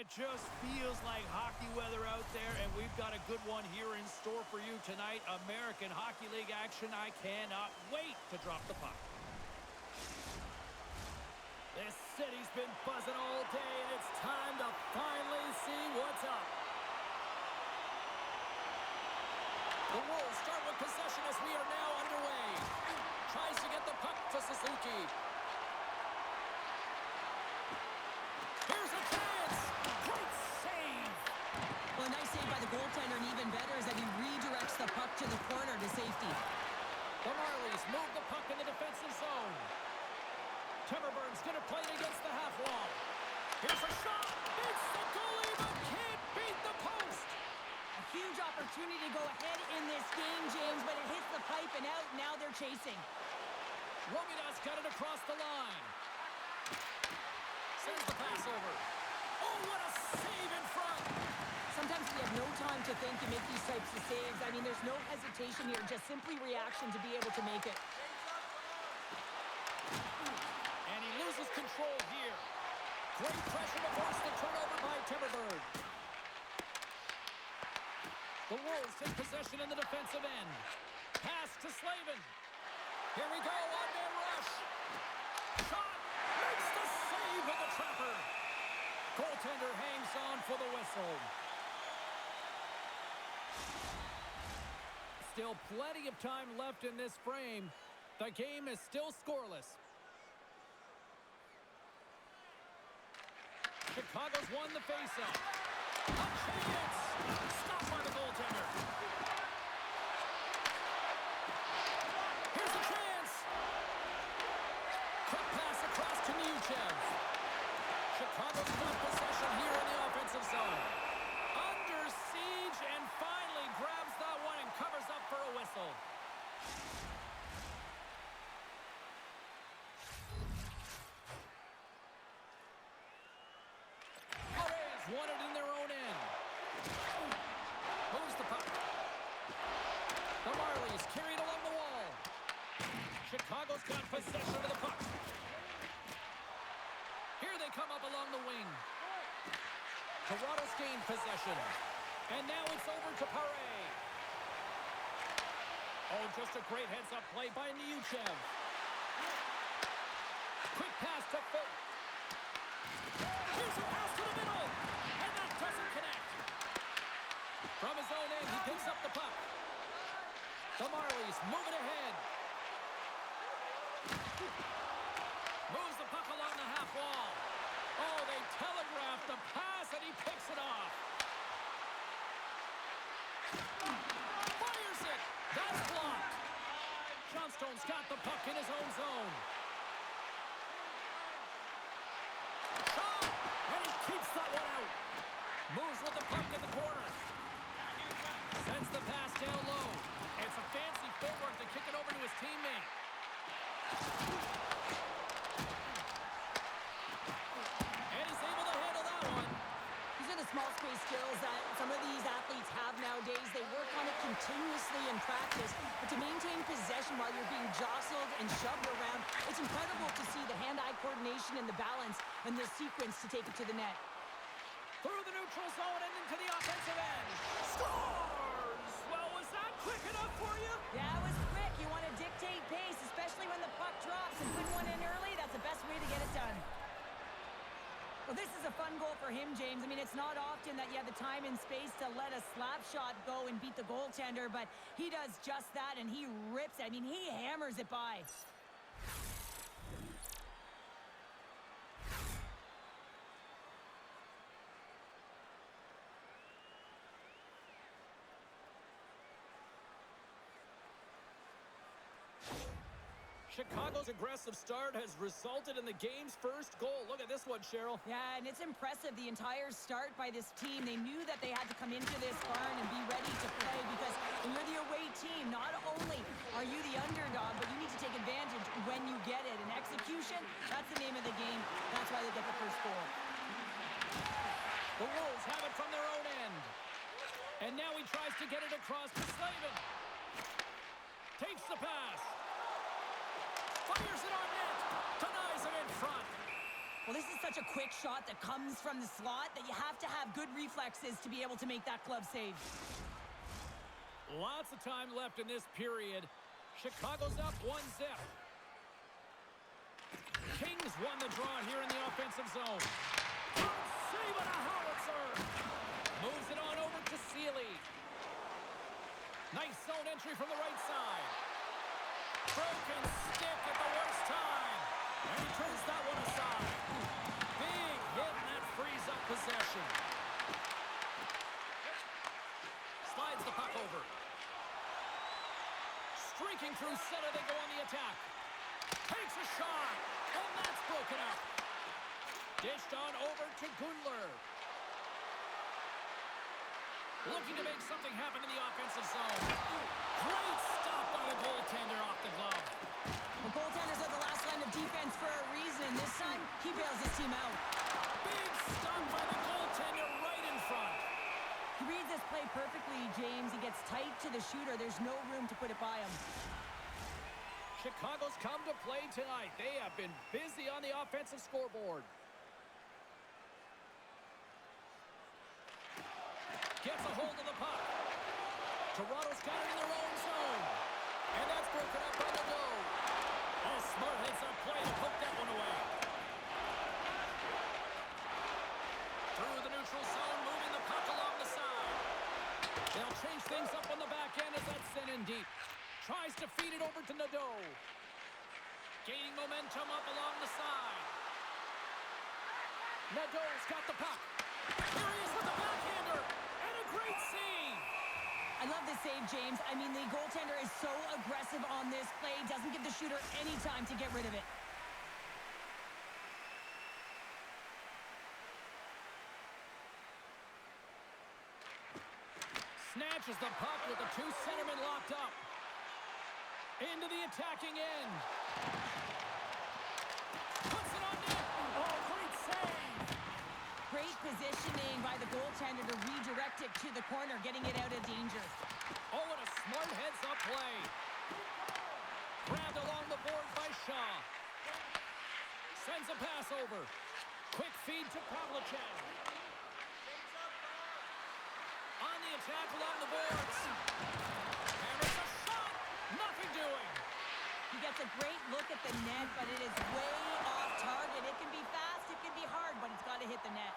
it just feels like hockey weather out there, and we've got a good one here in store for you tonight. American Hockey League action. I cannot wait to drop the puck. This city's been buzzing all day, and it's time to finally see what's up. The Wolves start with possession as we are now underway. Tries to get the puck to Suzuki. Here's a chance. Great save. Well, a nice save by the goaltender, and even better is that he redirects the puck to the corner to safety. The Marlies move the puck in the defensive zone. Timmerberg's going to play it against the half wall. Here's a shot. It's the goalie, but can't beat the post. A huge opportunity to go ahead in this game, James, but it hits the pipe and out. Now they're chasing. Robidas got it across the line. Sends the pass over. Oh, what a save in front. Sometimes we have no time to think and make these types of saves. I mean, there's no hesitation here, just simply reaction to be able to make it. And he loses control here. Great pressure to force the turnover by Timmerberg. The Wolves take possession in the defensive end. Pass to Slavin. Here we go, one-man rush. Shot, makes the save with the trapper. Goaltender hangs on for the whistle. Still plenty of time left in this frame. The game is still scoreless. Chicago's won the faceoff. A chance! Stopped by the goaltender. Here's a chance! Quick pass across to Neushev. Chicago's got possession here in the offensive zone. Under siege and finally grabs that one and covers up for a whistle. Won it in their own end. Moves the puck. The Marlies carried along the wall. Chicago's got possession of the puck. Here they come up along the wing. Toronto's gained possession. And now it's over to Paré. Oh, just a great heads-up play by Neushev. Quick pass to Folk. Here's a pass to the middle. Doesn't connect. From his own end, he picks up the puck. The Marlies move it ahead. Moves the puck along the half wall. Oh, they telegraphed the pass, and he picks it off. Fires it. That's blocked. Johnstone's got the puck in his own zone. Shot, and he keeps that one out. Moves with the puck in the corner. Sends the pass down low. It's a fancy footwork to kick it over to his teammate. And he's able to handle that one. These are the small space skills that some of these athletes have nowadays. They work on it continuously in practice. But to maintain possession while you're being jostled and shoved around, it's incredible to see the hand-eye coordination and the balance and the sequence to take it to the net. Through the neutral zone and into the offensive end. Scores! Well, was that quick enough for you? Yeah, it was quick. You want to dictate pace, especially when the puck drops, and putting one in early, that's the best way to get it done. Well, this is a fun goal for him, James. I mean, it's not often that you have the time and space to let a slap shot go and beat the goaltender, but he does just that, and he rips it. I mean, he hammers it by. Chicago's aggressive start has resulted in the game's first goal. Look at this one, Cheryl. Yeah, and it's impressive, the entire start by this team. They knew that they had to come into this barn and be ready to play because when you're the away team, not only are you the underdog, but you need to take advantage when you get it. And execution, that's the name of the game. That's why they get the first goal. The Wolves have it from their own end. And now he tries to get it across to Slavin. Takes the pass. Fires it on net. Denies it in front. Well, this is such such a quick shot that comes from the slot that you have to have good reflexes to be able to make that glove save. Lots of time left in this period. Chicago's up 1-0. Kings won the draw here in the offensive zone. Save on a howitzer. Moves it on over to Sealy. Nice zone entry from the right side. Broken stick at the worst time. And he turns that one aside. Big hit, and that frees up possession. Slides the puck over. Streaking through center, they go on the attack. Takes a shot, and that's broken up. Dished on over to Gundler. Looking to make something happen in the offensive zone. Great stop by the goaltender off the glove. The goaltenders are the last line of defense for a reason. This time, he bails his team out. Big stop by the goaltender right in front. He reads this play perfectly, James. He gets tight to the shooter. There's no room to put it by him. Chicago's come to play tonight. They have been busy on the offensive scoreboard. Gets a hold of the puck. Toronto's got it in their own zone. And that's broken up by the goal. Oh, smart heads-up play to put that one away. Through the neutral zone, moving the puck along the side. They'll change things up on the back end as that's sent in deep. Tries to feed it over to Nadeau. Gaining momentum up along the side. Nadeau's got the puck. Here he is with the backhander. And a great save. I love this save, James. I mean, the goaltender is so aggressive on this play. Doesn't give the shooter any time to get rid of it. Snatches the puck with the two centermen locked up. Into the attacking end. Puts it on net. Oh, great save. Great positioning by the goaltender to redirect it to the corner, getting it out of danger. Oh, what a smart heads-up play. Grabbed along the boards by Shaw. Sends a pass over. Quick feed to Pavlicek. On the attack along the boards. Hammers a shot. Nothing doing. He gets a great look at the net, but it is way off target. It can be fast, it can be hard, but it's got to hit the net.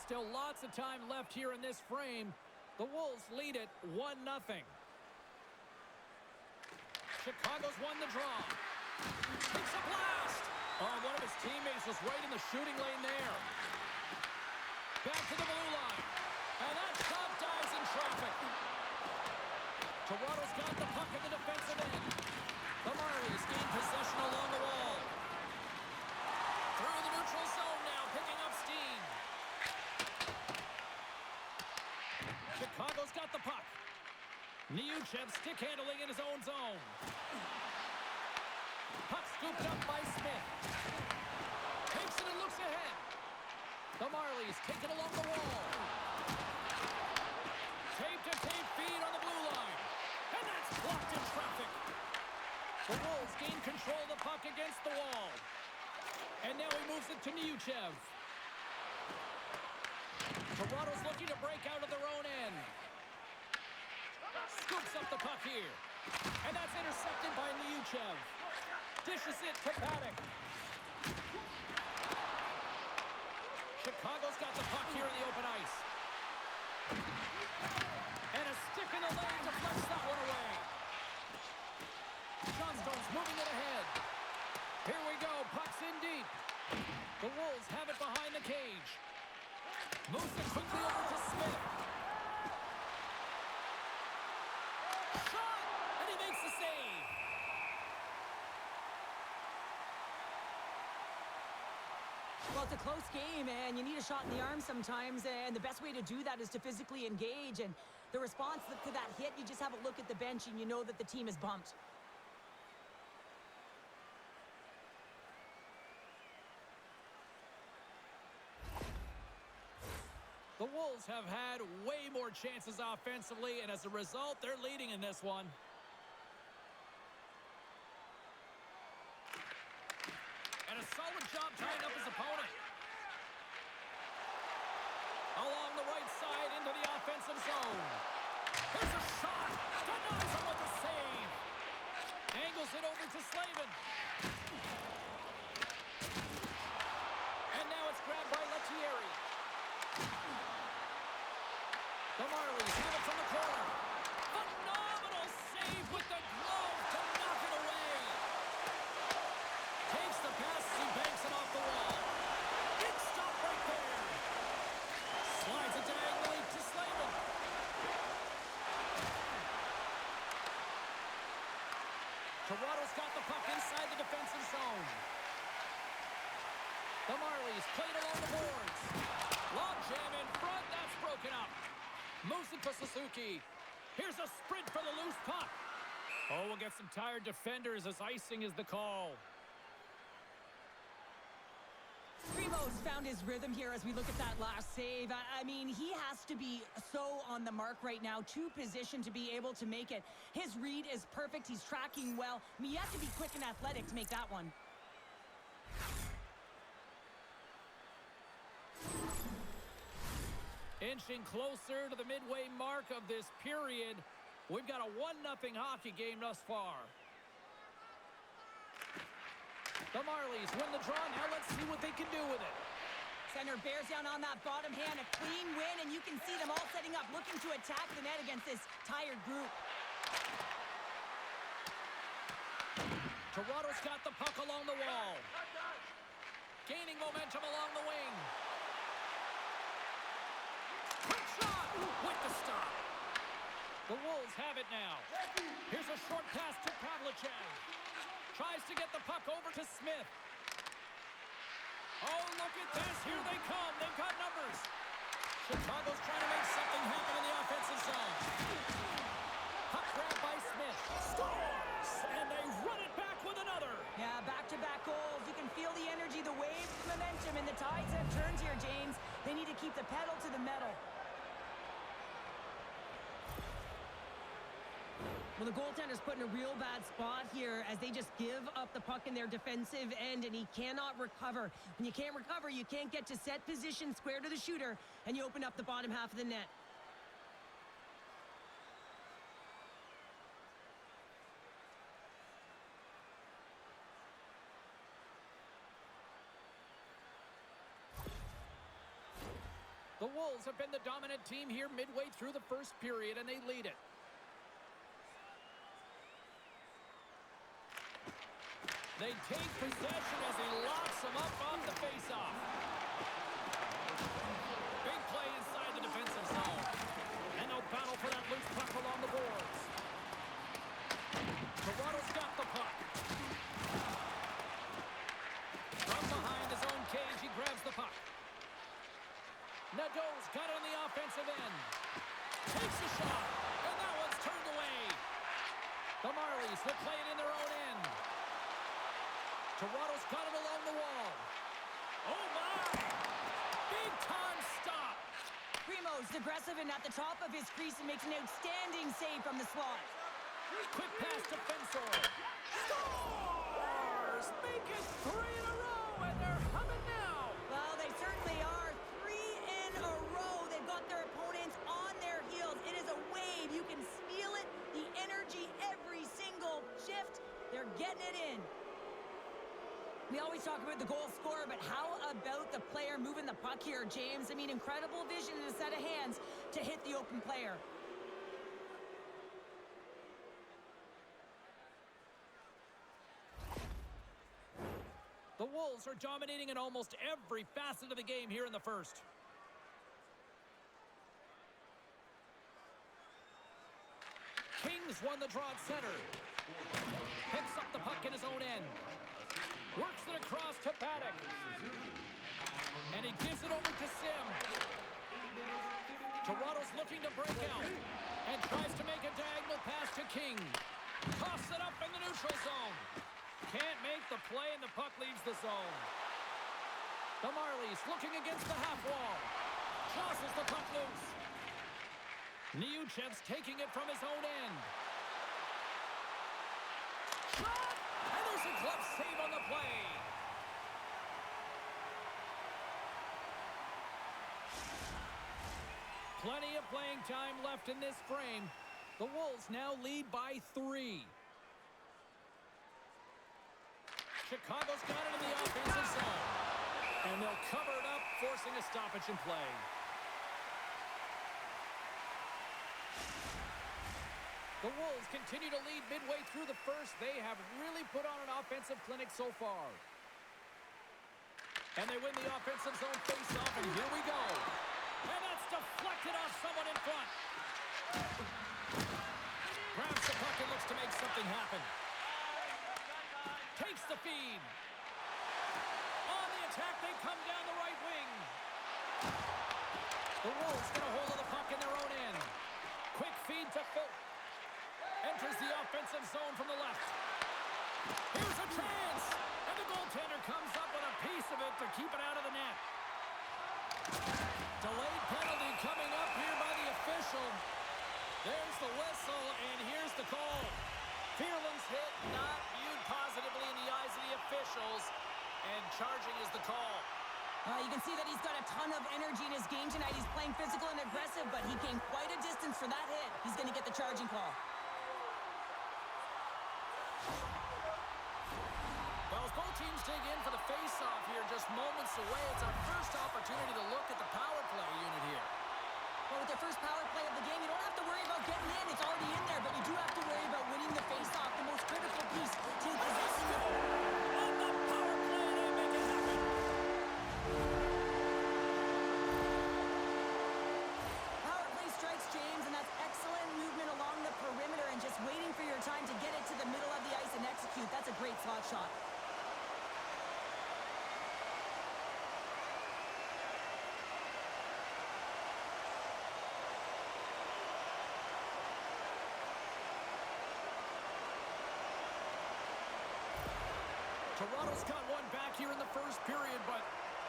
Still lots of time left here in this frame. The Wolves lead it 1-0. Chicago's won the draw. Takes a blast. Oh, one of his teammates was right in the shooting lane there. Back to the blue line. And that shot dives in traffic. Toronto's got the puck in the defensive end. The Marlies gain possession along the wall. Through the neutral zone now, picking up steam. Chicago's got the puck. Niuchev stick handling in his own zone. Puck scooped up by Smith. Takes it and looks ahead. The Marlies take it along the wall. Tape-to-tape feed on the blue line. And that's blocked in traffic. The Wolves gain control of the puck against the wall. And now he moves it to Niuchev. Toronto's looking to break out of their own end. Scoops up the puck here. And that's intercepted by Niuchev. Dishes it to Paddock. Chicago's got the puck here in the open ice. And a stick in the lane deflects that one away. Johnstone's moving it ahead. Here we go. Puck's in deep. The Wolves have it behind the cage. Moves it quickly over to Smith. Shot! And he makes the save. Well, it's a close game, and you need a shot in the arm sometimes, and the best way to do that is to physically engage, and the response to that hit, you just have a look at the bench, and you know that the team is bumped. The Wolves have had way more chances offensively, and as a result, they're leading in this one. The Marlies have it from the corner. Phenomenal save with the glove to knock it away. Takes the pass as he banks it off the wall. Big stop right there. Slides it diagonally to Slavin. Toronto's got the puck inside the defensive zone. The Marlies played along the boards. Long jam in front. That's broken up. Moves it to Suzuki. Here's a sprint for the loose puck. Oh, we'll get some tired defenders as icing is the call. Primo's found his rhythm here as we look at that last save. I mean, he has to be so on the mark right now, to position to be able to make it. His read is perfect. He's tracking well. I mean, you have to be quick and athletic to make that one. Inching closer to the midway mark of this period. We've got a 1-0 hockey game thus far. The Marlies win the draw. Now let's see what they can do with it. Center bears down on that bottom hand. A clean win, and you can see them all setting up, looking to attack the net against this tired group. Toronto's got the puck along the wall. Gaining momentum along the wing. Quick shot with the stop. The Wolves have it now. Here's a short pass to Pavlicek. Tries to get the puck over to Smith. Oh, look at this. Here they come. They've got numbers. Chicago's trying to make something happen in the offensive zone. Puck grabbed by Smith. Scores! And they run it back with another. Yeah, back-to-back goals. You can feel the energy, the waves, the momentum, and the tides have turned here, James. They need to keep the pedal to the metal. Well, the goaltender's put in a real bad spot here as they just give up the puck in their defensive end, and he cannot recover. When you can't recover, you can't get to set position square to the shooter, and you open up the bottom half of the net. The Wolves have been the dominant team here midway through the first period, and they lead it. They take possession as he locks them up on the faceoff. Big play inside the defensive zone. And no battle for that loose puck along the boards. Toronto's got the puck. From behind his own cage, he grabs the puck. Nadeau's got it on the offensive end. Takes a shot, and that one's turned away. The Marlies will play it in their own end. Toronto's got it along the wall. Oh, my! Big-time stop. Primo's aggressive and at the top of his crease and makes an outstanding save from the slot. Quick pass to Fensor. Scores! Make it 3 in a row, and they're humming now. Well, they certainly are. 3 in a row. They've got their opponents on their heels. It is a wave. You can feel it. The energy every single shift. They're getting it in. We always talk about the goal scorer, but how about the player moving the puck here, James? I mean, incredible vision and a set of hands to hit the open player. The Wolves are dominating in almost every facet of the game here in the first. Kings won the draw at center. Picks up the puck in his own end. Works it across to Paddock. And he gives it over to Sim. Toronto's looking to break out. And tries to make a diagonal pass to King. Toss it up in the neutral zone. Can't make the play, and the puck leaves the zone. The Marlies looking against the half wall. Tosses the puck loose. Niuchev's taking it from his own end. Shot! And there's a glove save on the play. Plenty of playing time left in this frame. The Wolves now lead by 3. Chicago's got it in the offensive zone. And they'll cover it up, forcing a stoppage in play. The Wolves continue to lead midway through the first. They have really put on an offensive clinic so far. And they win the offensive zone face-off, and here we go. And that's deflected off someone in front. Grabs the puck and looks to make something happen. Takes the feed. On the attack, they come down the right wing. The Wolves get a hold of the puck in their own end. Quick feed to Folk. Enters the offensive zone from the left. Here's a chance. And the goaltender comes up with a piece of it to keep it out of the net. Delayed penalty coming up here by the official. There's the whistle, and here's the call. Fearland's hit not viewed positively in the eyes of the officials, and charging is the call. You can see that he's got a ton of energy in his game tonight. He's playing physical and aggressive, but he came quite a distance for that hit. He's going to get the charging call. Well, as both teams dig in for the face-off here, just moments away, it's our first opportunity to look at the power play unit here. Well, with their first power play of the game, you don't have to worry about getting in. It's already in there, but you do have to worry about winning the face-off, the most critical piece to the possession. On the power play, they make it happen. Power play strikes James, and that's excellent movement along the perimeter and just waiting for your time to get it to the middle of the ice and execute. That's a great slot shot. Toronto's got one back here in the first period, but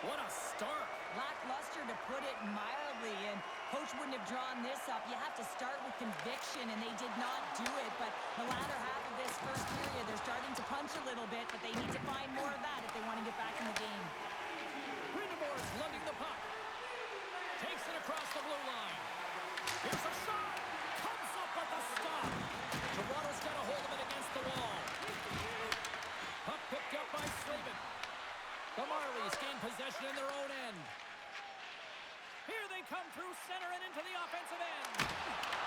what a start. Lackluster, to put it mildly, and coach wouldn't have drawn this up. You have to start with conviction, and they did not do it. But the latter half of this first period, they're starting to punch a little bit, but they need to find more of that if they want to get back in the game. Greenemore's lugging the puck. Takes it across the blue line. Here's a shot. Comes up with a stop. Toronto's got a hold of it against the wall. Puck picked up by Slavin. The Marlies gain possession in their own end. Here they come through center and into the offensive end.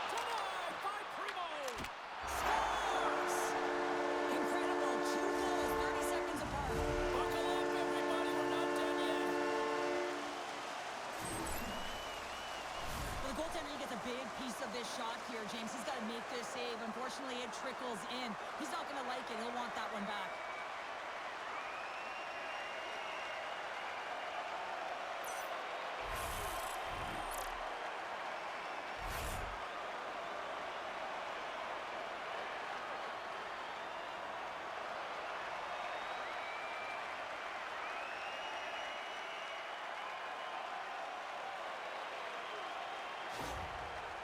Denied by Primo. Scores! Incredible. 2 goals, 30 seconds apart. Buckle up, everybody. We're not done yet. Well, the goaltender, he gets a big piece of this shot here, James. He's got to make this save. Unfortunately, it trickles in. He's not going to like it. He'll want that one back.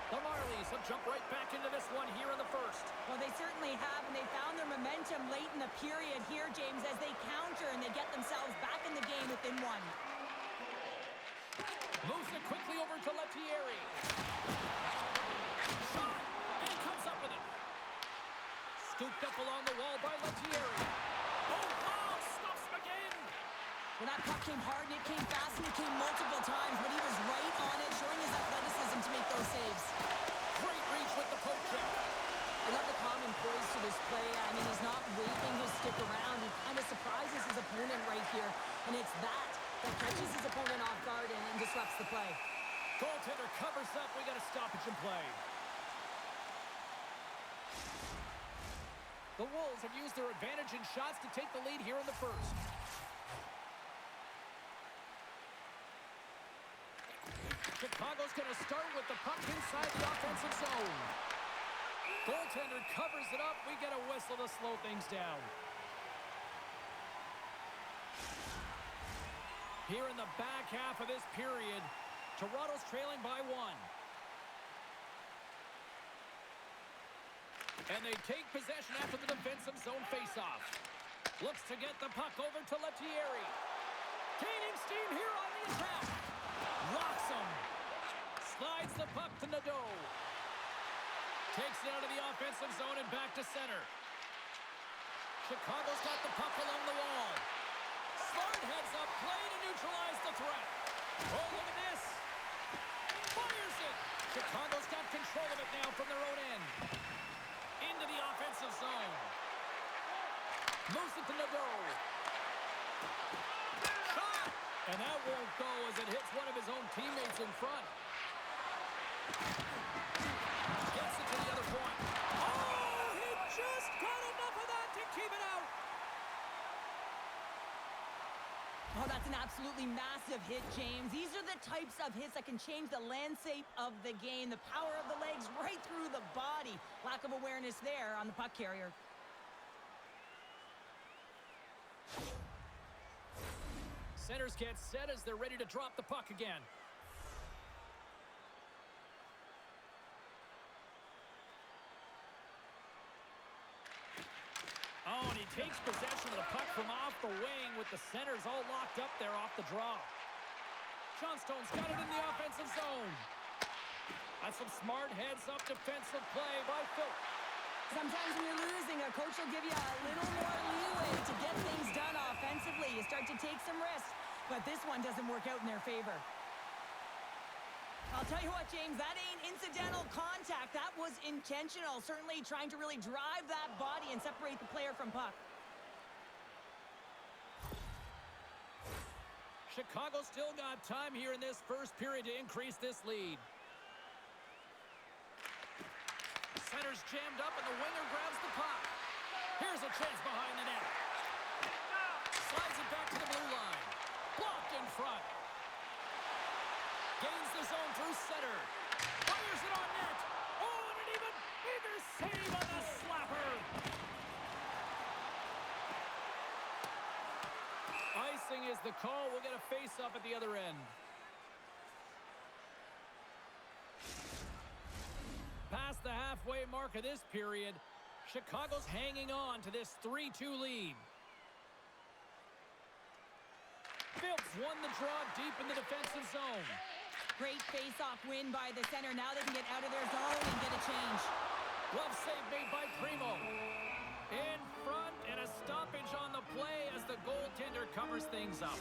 The Marlies have jumped right back into this one here in the first. Well, they certainly have, and they found their momentum late in the period here, James, as they counter and they get themselves back in the game within one. Moves it quickly over to Lettieri. Shot, and comes up with it. Scooped up along the wall by Lettieri. Oh, wow, stops him again. Well, that puck came hard, and it came fast, and it came multiple times, but he was right on it, showing his athleticism to make those saves. Great reach with the poke check. I love the common poise to this play. I mean, he's not waving his stick around. He kind of surprises his opponent right here, and it's that catches his opponent off guard and disrupts the play. Goaltender covers up. We got a stoppage in play. The Wolves have used their advantage in shots to take the lead here in the first. Chicago's going to start with the puck inside the offensive zone. Goaltender covers it up. We get a whistle to slow things down. Here in the back half of this period, Toronto's trailing by 1. And they take possession after the defensive zone faceoff. Looks to get the puck over to Lettieri. Gaining steam here on the attack. Rocks him. Slides the puck to Nadeau. Takes it out of the offensive zone and back to center. Chicago's got the puck along the wall. Smart heads up, play to neutralize the threat. Oh, look at this. Fires it. Chicago's got control of it now from their own end. Into the offensive zone. Moves it to Nadeau. Shot! And that won't go as it hits one of his own teammates in front. Gets it to the other point. Oh, he just got enough of that to keep it out. Oh, that's an absolutely massive hit, James. These are the types of hits that can change the landscape of the game. The power of the legs right through the body. Lack of awareness there on the puck carrier. Centers get set as they're ready to drop the puck again. Oh, and he takes possession of the puck from off the wing with the centers all locked up there off the draw. Johnstone's got it in the offensive zone. That's some smart heads-up defensive play by Phil. Sometimes when you're losing, a coach will give you a little more leeway to get things done offensively. You start to take some risks, but this one doesn't work out in their favor. I'll tell you what, James, that ain't incidental contact. That was intentional, certainly trying to really drive that body and separate the player from puck. Chicago still got time here in this first period to increase this lead. Center's jammed up and the winger grabs the puck. Here's a chance behind the net. Slides it back to the blue line. Blocked in front. Gains the zone through center. Fires it on net. Oh, and an even bigger save on the slapper. Icing is the call. We'll get a face-up at the other end. Past the halfway mark of this period, Chicago's hanging on to this 3-2 lead. Phillips won the draw deep in the defensive zone. Great face-off win by the center. Now they can get out of their zone and get a change. Glove save made by Primo. In front and a stoppage on the play as the goaltender covers things up.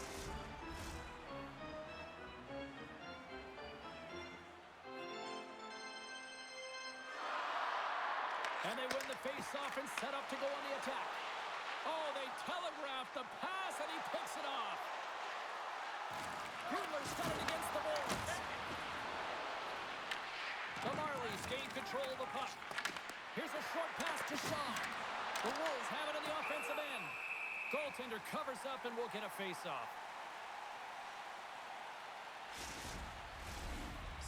And they win the face-off and set up to go on the attack. Oh, they telegraphed the pass, and he picks it off. Grudler's got it against the boards. The Marlies gain control of the puck. Here's a short pass to Shaw. The Wolves have it on the offensive end. Goaltender covers up, and we'll get a face-off.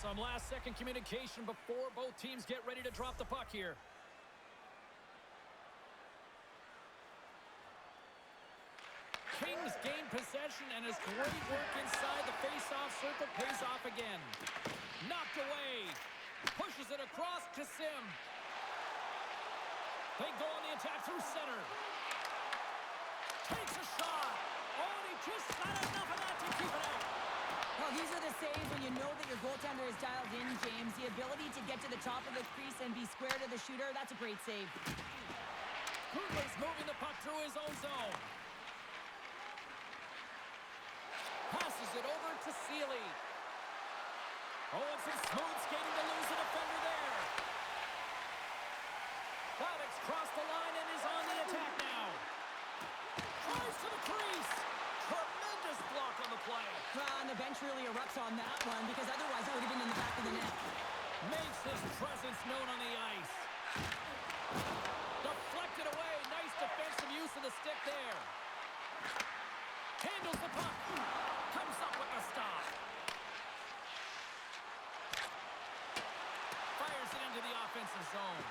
Some last-second communication before both teams get ready to drop the puck here. Kings gain possession, and his great work inside the face-off circle pays off again. Knocked away. Pushes it across to Sim. They go on the attack through center. Takes a shot. Oh, and he just got enough of that to keep it out. Well, these are the saves when you know that your goaltender is dialed in, James. The ability to get to the top of the crease and be square to the shooter, that's a great save. Grudler's moving the puck through his own zone. Passes it over to Seeley. Oh, and some smooth skating to lose a defender there. Paddock's crossed the line and is on the attack now. Tries to the crease. Tremendous block on the play. Well, and the bench really erupts on that one because otherwise it would have been in the back of the net. Makes his presence known on the ice. Deflected away. Nice defensive use of the stick there. Handles the puck. Comes up with the stop. Fires it into the offensive zone.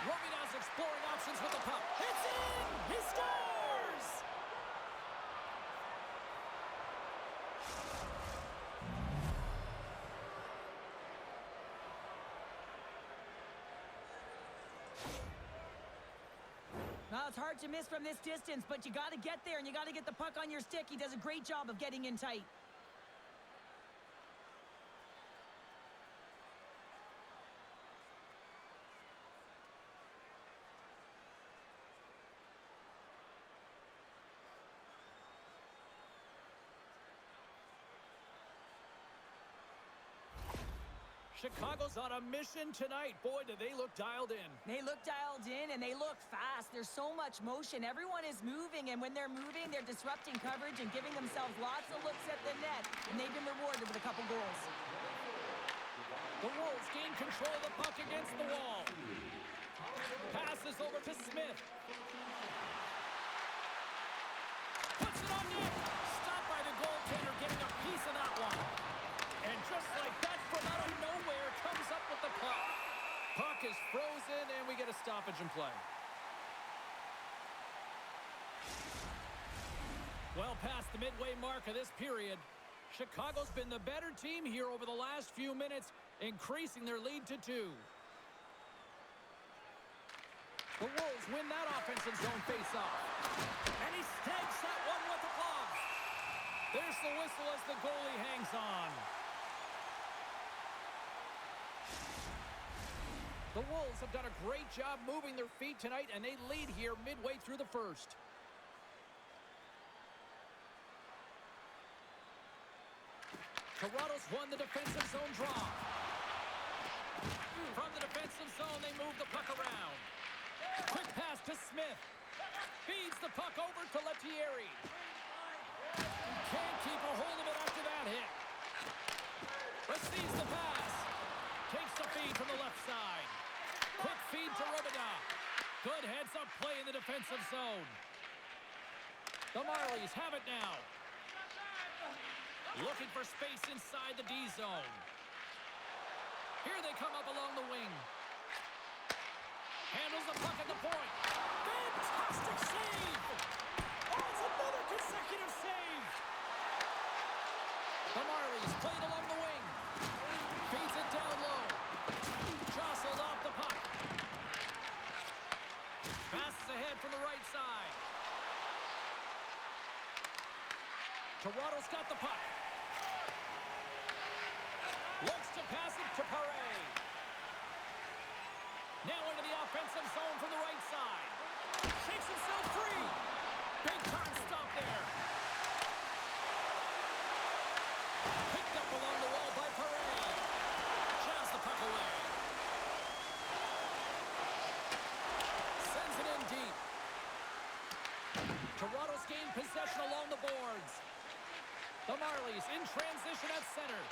Romanow's exploring options with the puck. It's in! He scores! Well, it's hard to miss from this distance, but you got to get there and you got to get the puck on your stick. He does a great job of getting in tight. Chicago's on a mission tonight. Boy, do they look dialed in. They look dialed in, and they look fast. There's so much motion. Everyone is moving, and when they're moving, they're disrupting coverage and giving themselves lots of looks at the net, and they've been rewarded with a couple goals. The Wolves gain control of the puck against the wall. Passes over to Smith. Puts it on net. Stopped by the goaltender, getting a piece of that one. And just like that, from out of nowhere, comes up with the puck. Puck is frozen, and we get a stoppage in play. Well past the midway mark of this period, Chicago's been the better team here over the last few minutes, increasing their lead to 2. The Wolves win that offensive zone faceoff. And he snags that one with the glove. There's the whistle as the goalie hangs on. The Wolves have done a great job moving their feet tonight, and they lead here midway through the first. Toronto's won the defensive zone draw. From the defensive zone, they move the puck around. Quick pass to Smith. Feeds the puck over to Lettieri. Can't keep a hold of it after that hit. Receives the pass. Takes the feed from the left side. Quick feed to Robida. Good heads-up play in the defensive zone. The Marlies have it now. Looking for space inside the D zone. Here they come up along the wing. Handles the puck at the point. Fantastic save! Oh, it's another consecutive save! The Marlies played along the wing. Feeds it down low. Jostled off the puck. Passes ahead from the right side. Toronto's got the puck. Looks to pass it to Paré. Now into the offensive zone from the right side. Shakes himself free. Big time stop there. Picked up along the wall by Paré. Jams the puck away. Sends it in deep. Toronto's gained possession along the boards. The Marlies in transition at center.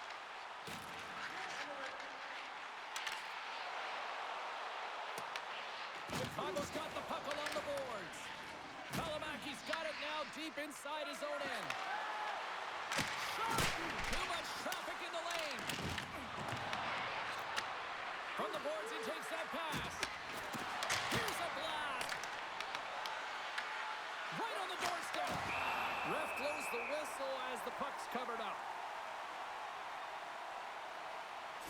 Chicago's got the puck along the boards. Kalamaki's got it now deep inside his own end. Shot! Too much traffic in the lane. From the boards, he takes that pass. Here's a blast. Right on the doorstep. Ref blows the whistle as the puck's covered up.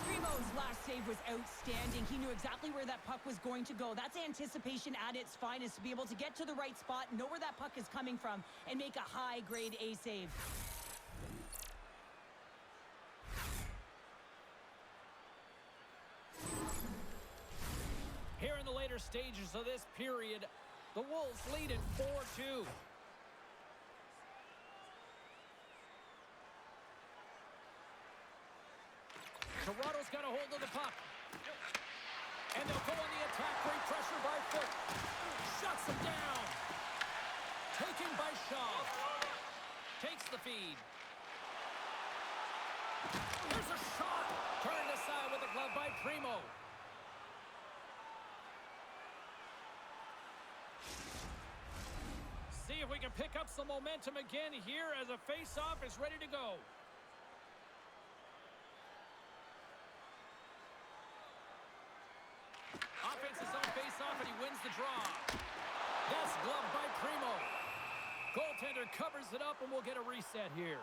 Primo's last save was outstanding. He knew exactly where that puck was going to go. That's anticipation at its finest, to be able to get to the right spot, know where that puck is coming from, and make a high-grade A save. Here in the later stages of this period, the Wolves lead at 4-2. Toronto's got a hold of the puck. And they'll go on the attack. Great pressure by Foot. Shuts him down. Taken by Shaw. Takes the feed. There's a shot. Turned aside with a glove by Primo. See if we can pick up some momentum again here as a face-off is ready to go. Offense is on face-off, and he wins the draw. That's gloved by Primo. Goaltender covers it up, and we'll get a reset here.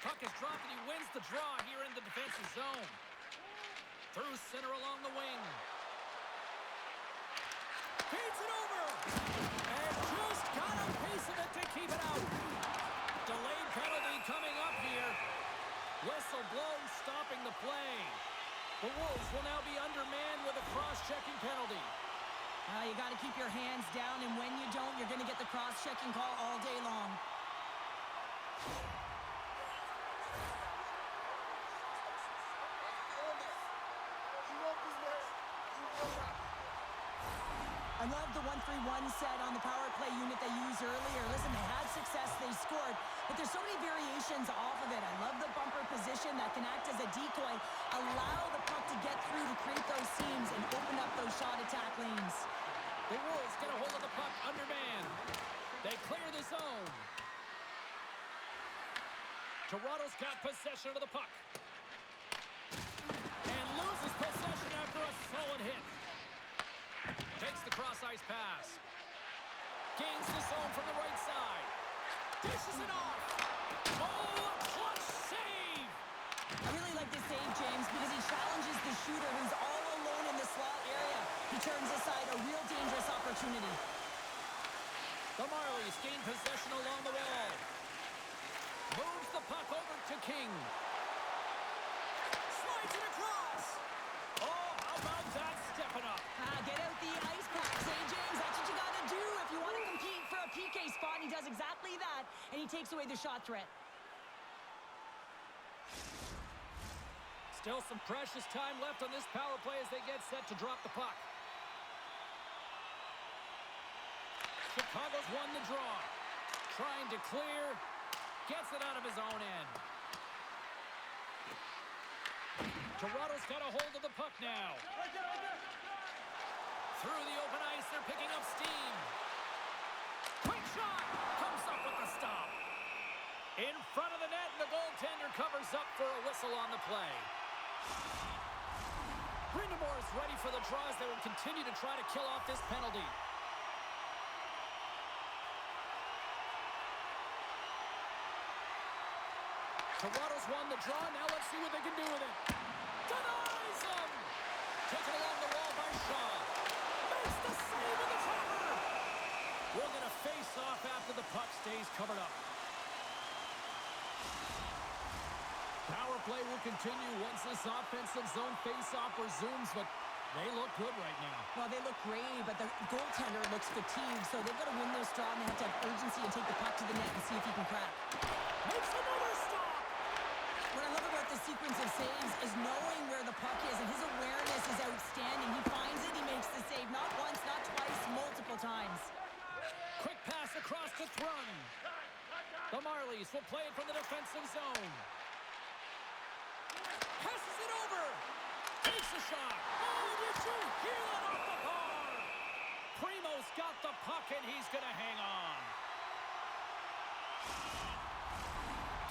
Puck is dropped, and he wins the draw here in the defensive zone. Through center along the wing. Feeds it over. And just got a piece of it to keep it out. Delayed penalty coming up here. Whistle blows, stopping the play. The Wolves will now be undermanned with a cross-checking penalty. You got to keep your hands down, and when you don't, you're going to get the cross-checking call all day long. I love the 1-3-1 set on the power play unit they used earlier. Listen, they had success, they scored, but there's so many variations off of it. I love the bumper position that can act as a decoy, allow the puck to get through to create those seams and open up those shot attack lanes. The Wolves get a hold of the puck under man. They clear the zone. Toronto's got possession of the puck. And loses possession after a solid hit. Takes the cross-ice pass. Gains the zone from the right side. Dishes it off. Oh, a clutch save! I really like this save, James, because he challenges the shooter who's all alone in the slot area. He turns aside a real dangerous opportunity. The Marlies gain possession along the wall. Moves the puck over to King. Slides it across. Oh, how about that stepping up? Get out the ice packs, eh, James? That's what you got to do if you want to compete for a PK spot. And he does exactly that, and he takes away the shot threat. Still some precious time left on this power play as they get set to drop the puck. Chicago's won the draw. Trying to clear. Gets it out of his own end. Toronto's got a hold of the puck now. Through the open ice, they're picking up steam. Quick shot! Comes up with the stop. In front of the net, and the goaltender covers up for a whistle on the play. Brindamore is ready for the draw as they will continue to try to kill off this penalty. Toronto's won the draw. Now let's see what they can do with it. Denies him! Taken along the wall by Shaw. Makes the save with the trapper! We're going to face off after the puck stays covered up. Power play will continue once this offensive zone face-off resumes, but they look good right now. Well, they look great, but the goaltender looks fatigued, so they've got to win this draw, and they have to have urgency and take the puck to the net and see if he can crack. Makes another stop! What I love about this sequence of saves is knowing where the puck is, and his awareness is outstanding. He finds it, he makes the save, not once, not twice, multiple times. Quick pass across to Thrun. The Marlies will play it from the defensive zone. Passes it over. Takes a shot. Oh, did you hear that off the bar? Primo's got the puck, and he's going to hang on.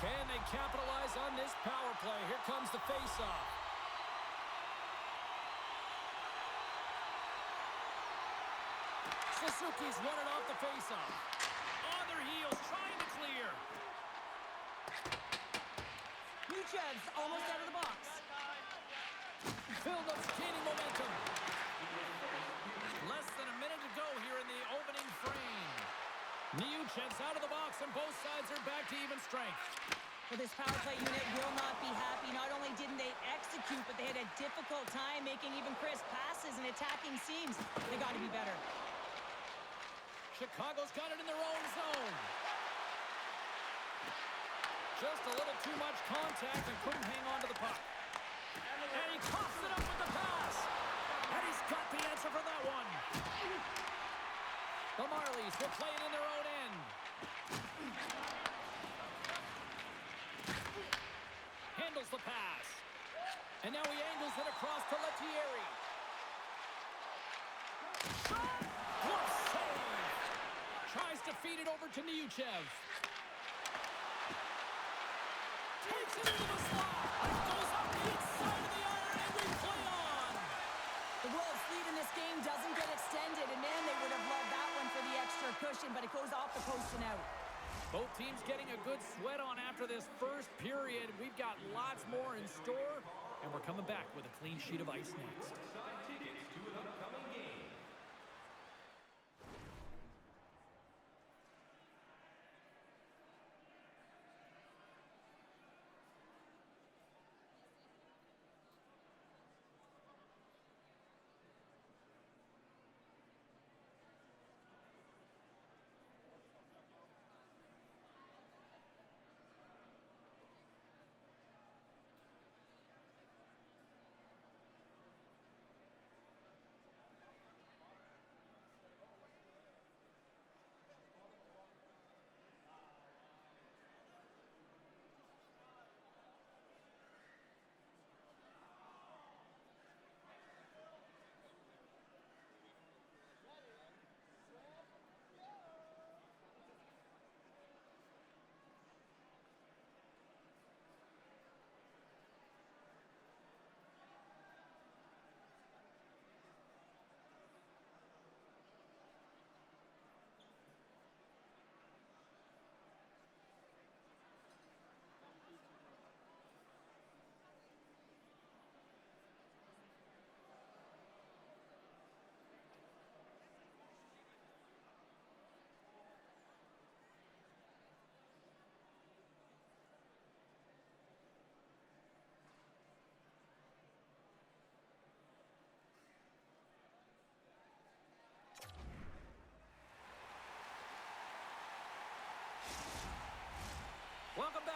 Can they capitalize on this power play? Here comes the face-off. Suzuki's won it off the face-off. On their heels, trying to clear. Nuchev's almost out of the box. Build-up's gaining momentum. Less than a minute to go here in the opening frame. Nuchev's out of the box, and both sides are back to even strength. Well, this power play unit will not be happy. Not only didn't they execute, but they had a difficult time making even crisp passes and attacking seams. They got to be better. Chicago's got it in their own zone. Just a little too much contact and couldn't hang on to the puck. And he coughs it up with the pass. And he's got the answer for that one. The Marlies will play it in their own end. Handles the pass. And now he angles it across to Lettieri. Shot! Glove save! Tries to feed it over to Nuchev. Takes it into the slot. It goes up the inside of the iron, and we play on. The Wolves' lead in this game doesn't get extended, and man, they would have loved that one for the extra cushion, but it goes off the post and out. Both teams getting a good sweat on after this first period. We've got lots more in store, and we're coming back with a clean sheet of ice next.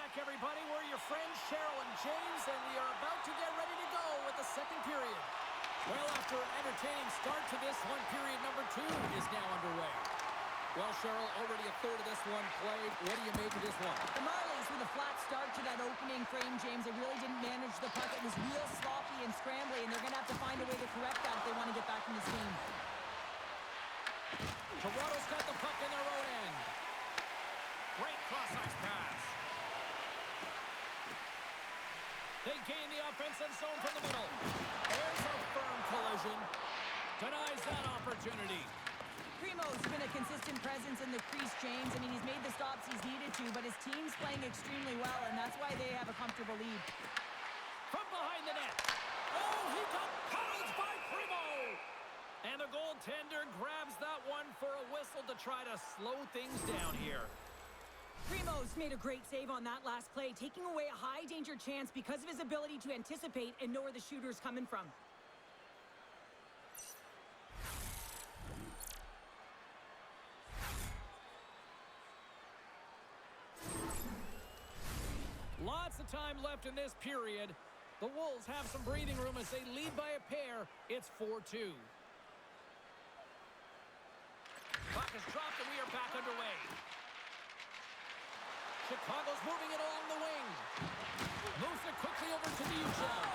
back, everybody. We're your friends, Cheryl and James, and we are about to get ready to go with the second period. Well, after an entertaining start to this one, period number 2 is now underway. Well, Cheryl, already a third of this one played. What do you make of this one? The Marlies with a flat start to that opening frame, James. They really didn't manage the puck. It was real sloppy and scrambly, and they're going to have to find a way to correct that if they want to get back in this game. Toronto's got the puck in their own end. Great cross-ice pass. They gain the offensive zone from the middle. There's a firm collision. Denies that opportunity. Primo's been a consistent presence in the crease, James. I mean, he's made the stops he's needed to, but his team's playing extremely well, and that's why they have a comfortable lead. From behind the net. Oh, he got pummeled by Primo. And the goaltender grabs that one for a whistle to try to slow things down here. Primo's made a great save on that last play, taking away a high-danger chance because of his ability to anticipate and know where the shooter's coming from. Lots of time left in this period. The Wolves have some breathing room as they lead by a pair. It's 4-2. Puck is dropped and we are back underway. Chicago's moving it along the wing. Moves it quickly over to the UHL.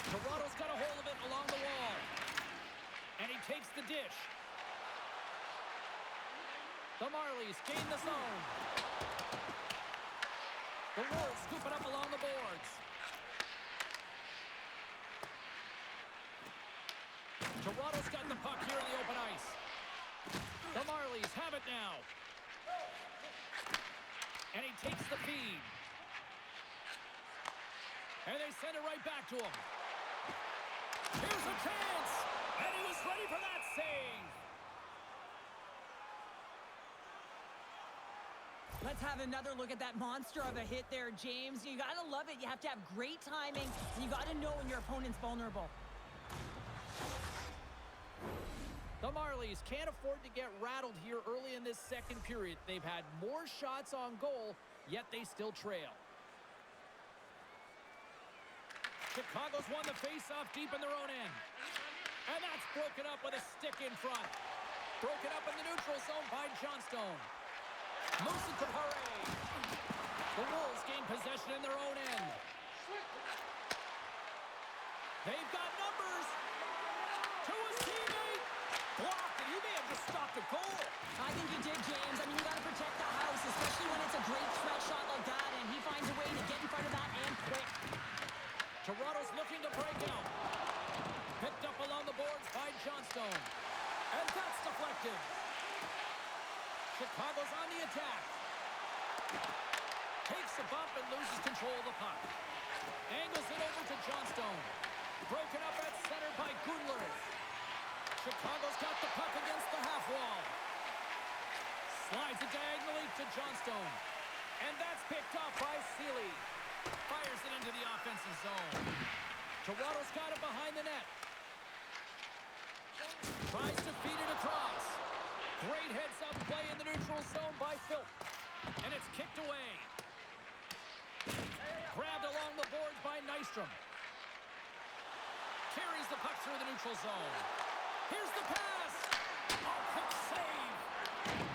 Toronto's got a hold of it along the wall. And he takes the dish. The Marlies gain the zone. The Wolves scoop it up along the boards. Toronto's got the puck here in the open ice. The Marlies have it now. And he takes the feed. And they send it right back to him. Here's a chance. And he was ready for that save. Let's have another look at that monster of a hit there, James. You got to love it. You have to have great timing, and you got to know when your opponent's vulnerable. The Marlies can't afford to get rattled here early in this second period. They've had more shots on goal, yet they still trail. Chicago's won the faceoff deep in their own end. And that's broken up with a stick in front. Broken up in the neutral zone by Johnstone. Moves it to Paré. The Wolves gain possession in their own end. They've got numbers. To his teammate. Blocked, and he may have just stopped a goal. I think you did, James. I mean, you got to protect the house, especially when it's a great threat shot like that, and he finds a way to get in front of that and quick. Toronto's looking to break out. Picked up along the boards by Johnstone. And that's deflected. Chicago's on the attack. Takes a bump and loses control of the puck. Angles it over to Johnstone. Broken up at center by Gundler. Chicago's got the puck against the half wall. Slides it diagonally to Johnstone. And that's picked off by Seeley. Fires it into the offensive zone. Toronto's got it behind the net. Tries to feed it across. Great heads-up play in the neutral zone by Phil. And it's kicked away. Grabbed along the boards by Nystrom. Carries the puck through the neutral zone. Here's the pass. Oh, quick save.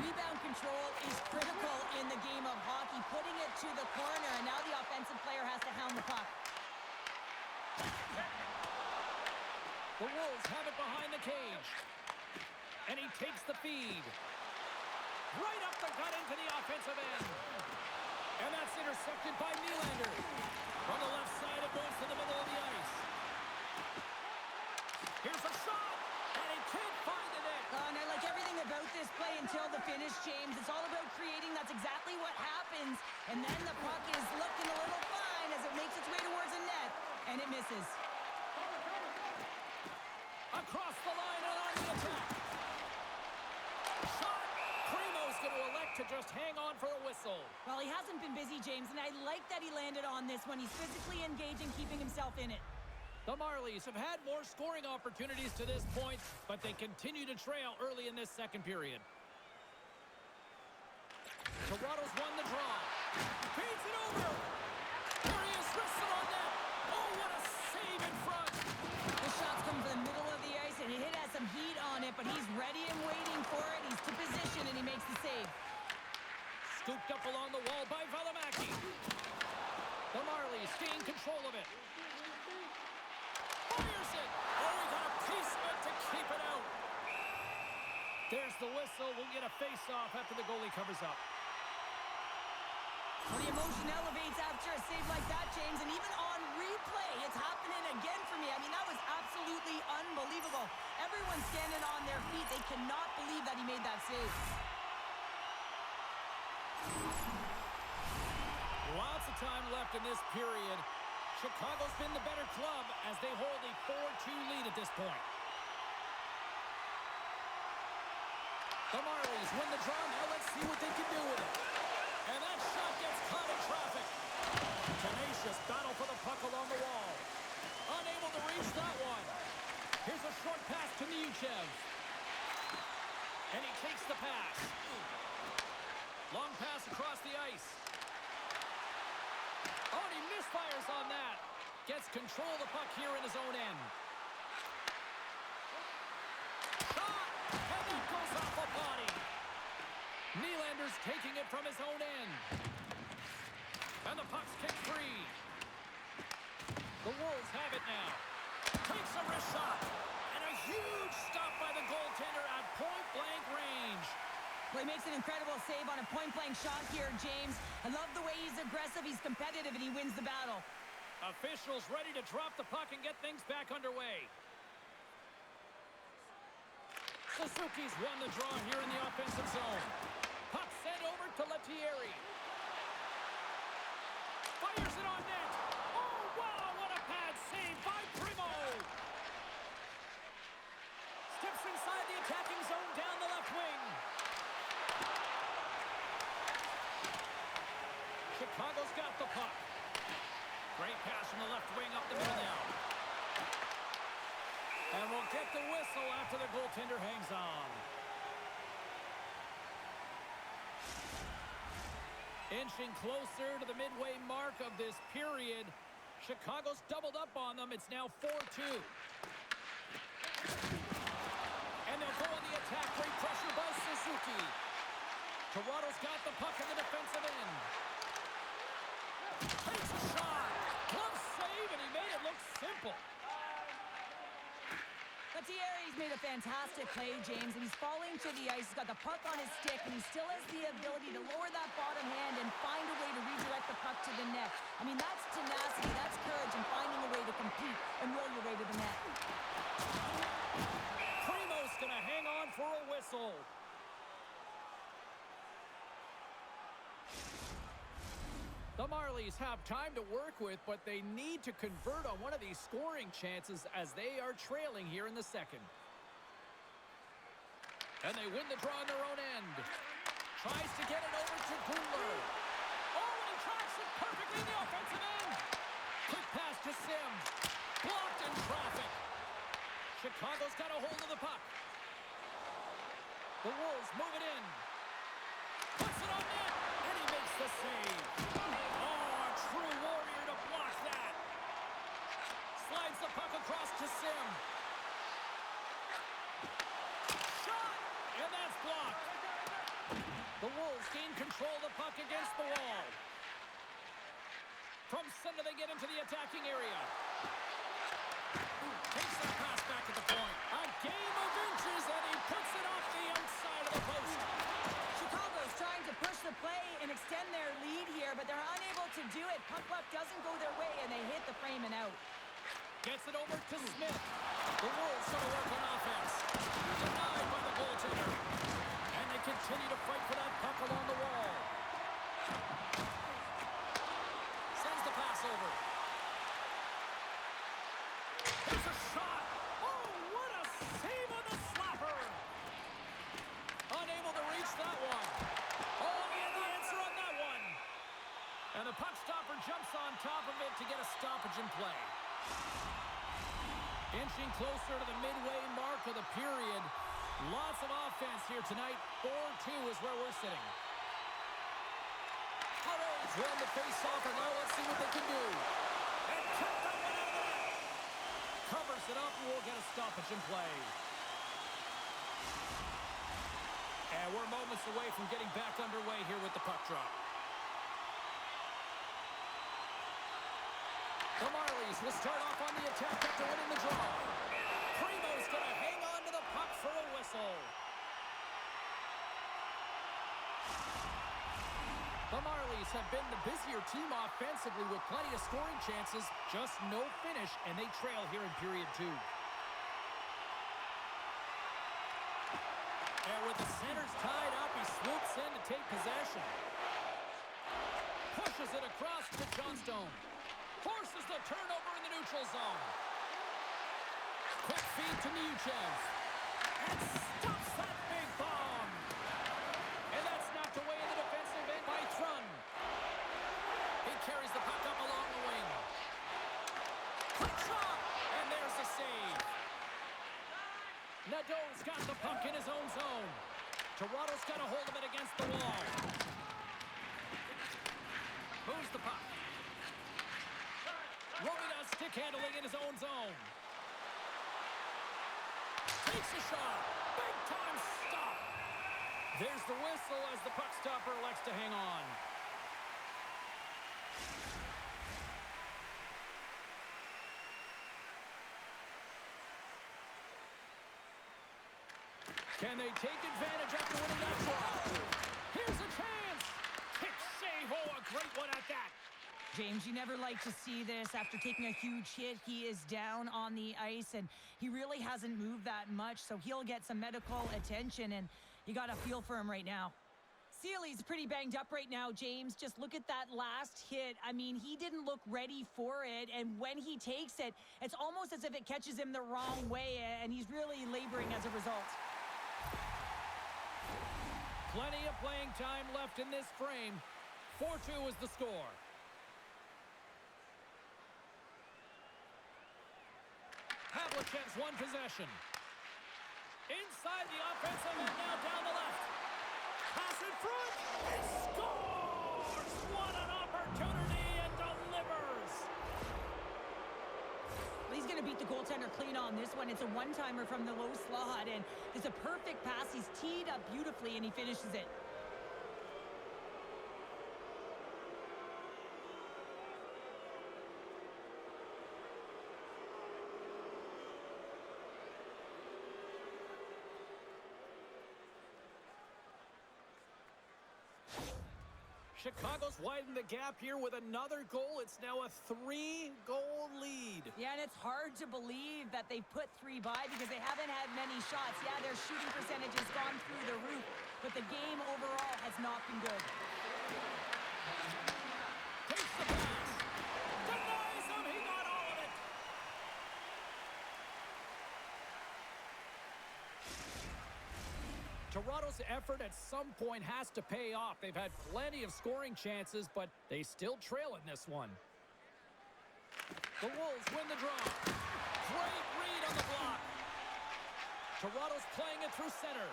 Rebound control is critical in the game of hockey. Putting it to the corner, and now the offensive player has to hound the puck. The Wolves have it behind the cage. And he takes the feed. Right up the gut into the offensive end. And that's intercepted by Nylander. From the left side, it goes to the middle of the ice. Here's a shot. And he can't find the net. And I like everything about this play until the finish, James. It's all about creating. That's exactly what happens. And then the puck is looking a little fine as it makes its way towards the net. And it misses. Across the line and on the attack. Shot. Primo's going to elect to just hang on for a whistle. Well, he hasn't been busy, James, and I like that he landed on this one. He's physically engaging, keeping himself in it. The Marlies have had more scoring opportunities to this point, but they continue to trail early in this second period. Toronto's won the draw. Feeds it over. There he is, wrists it on net. Oh, what a save in front. The shot's coming from the middle of the ice, and it has some heat on it, but he's ready and waiting for it. He's to position, and he makes the save. Scooped up along the wall by Valimaki. The Marlies gain control of it. Fires it. Oh, he got a piece of it to keep it out. There's the whistle. We'll get a face-off after the goalie covers up. Well, the emotion elevates after a save like that, James, and even on replay, it's happening again for me. I mean, that was absolutely unbelievable. Everyone's standing on their feet. They cannot believe that he made that save. Lots of time left in this period. Chicago's been the better club as they hold a 4-2 lead at this point. The Marlies win the draw. Now let's see what they can do with it. And that shot gets caught in traffic. Tenacious battle for the puck along the wall. Unable to reach that one. Here's a short pass to Niuchev. And he takes the pass. Long pass across the ice. Oh, and he misfires on that. Gets control of the puck here in his own end. Shot! And that goes off the body. Nylander's taking it from his own end. And the puck's kicked free. The Wolves have it now. Takes a wrist shot. And a huge stop by the goaltender at point-blank range. Well, he makes an incredible save on a point-blank shot here, James. I love the way he's aggressive, he's competitive, and he wins the battle. Officials ready to drop the puck and get things back underway. Suzuki's won the draw here in the offensive zone. Puck sent over to Lettieri. Fires it on net. Oh, wow, what a pad save by Primo. Steps inside the attacking zone down the left wing. Chicago's got the puck. Great pass from the left wing up the middle now. And we'll get the whistle after the goaltender hangs on. Inching closer to the midway mark of this period. Chicago's doubled up on them. It's now 4-2. And they'll go on the attack. Great pressure by Suzuki. Toronto's got the puck in the defensive end. Takes a shot. Glove save, and he made it look simple. Lettieri's made a fantastic play, James, and he's falling to the ice. He's got the puck on his stick, and he still has the ability to lower that bottom hand and find a way to redirect the puck to the net. I mean, that's tenacity, that's courage, and finding a way to compete and will your way to the net. Primo's going to hang on for a whistle. The Marlies have time to work with, but they need to convert on one of these scoring chances as they are trailing here in the second. And they win the draw on their own end. Tries to get it over to Gundler. Oh, and he tracks it perfectly in the offensive end. Quick pass to Sim. Blocked in traffic. Chicago's got a hold of the puck. The Wolves move it in. Puts it on net, and he makes the save. True warrior to block that. Slides the puck across to Sim. Shot! And that's blocked. The Wolves gain control of the puck against the wall. From center they get into the attacking area. Takes that pass back at the point. A game of inches, and he puts it off the outside of the post. Chicago's trying to push the play and extend their lead here, but they're unable to do it. Puck luck doesn't go their way, and they hit the frame and out. Gets it over to Smith. The Wolves going to work on offense. Denied by the goaltender. And they continue to fight for that puck along the wall. Sends the pass over. There's a shot. Oh, what a save on the slapper. Unable to reach that one. Oh, he had the answer on that one. And the puck stopper jumps on top of it to get a stoppage in play. Inching closer to the midway mark of the period. Lots of offense here tonight. 4-2 is where we're sitting. Won the face-off, and now let's see what they can do. And kept that one out of the net. Covers it up, and we'll get a stoppage in play. And we're moments away from getting back underway here with the puck drop. The Marlies will start off on the attack after winning the draw. Primo's going to hang on to the puck for a whistle. The Marlies have been the busier team offensively with plenty of scoring chances, just no finish, and they trail here in period 2. And with the centers tied up, he swoops in to take possession. Pushes it across to Johnstone. Forces the turnover in the neutral zone. Quick feed to Neuchev. And stops that big bomb. And that's knocked away in the defensive end by Thrun. He carries the puck up along the wing. Quick shot. And there's the save. Nadeau's got the puck in his own zone. Toronto's got a hold of it against the wall. Moves the puck. Romita stick handling in his own zone. Takes a shot. Big time stop. There's the whistle as the puck stopper elects to hang on. Can they take advantage after winning that draw? Here's a chance. Kick save. Oh, a great one at that. James, you never like to see this. After taking a huge hit, he is down on the ice, and he really hasn't moved that much, so he'll get some medical attention, and you got to feel for him right now. Sealy's pretty banged up right now, James. Just look at that last hit. I mean, he didn't look ready for it, and when he takes it, it's almost as if it catches him the wrong way, and he's really laboring as a result. Plenty of playing time left in this frame. 4-2 is the score. Havlicek's won possession. Inside the offensive end, now down the left. Pass in front. He scores! What an opportunity, and delivers! He's going to beat the goaltender clean on this one. It's a one-timer from the low slot, and it's a perfect pass. He's teed up beautifully, and he finishes it. Chicago's widened the gap here with another goal. It's now a 3-goal lead. Yeah, and it's hard to believe that they put 3 by because they haven't had many shots. Yeah, their shooting percentage has gone through the roof, but the game overall has not been good. Takes the pass. Denies him. He got all of it. Toronto's effort at some point has to pay off. They've had plenty of scoring chances, but they still trail in this one. The Wolves win the draw. Great read on the block. Toronto's playing it through center.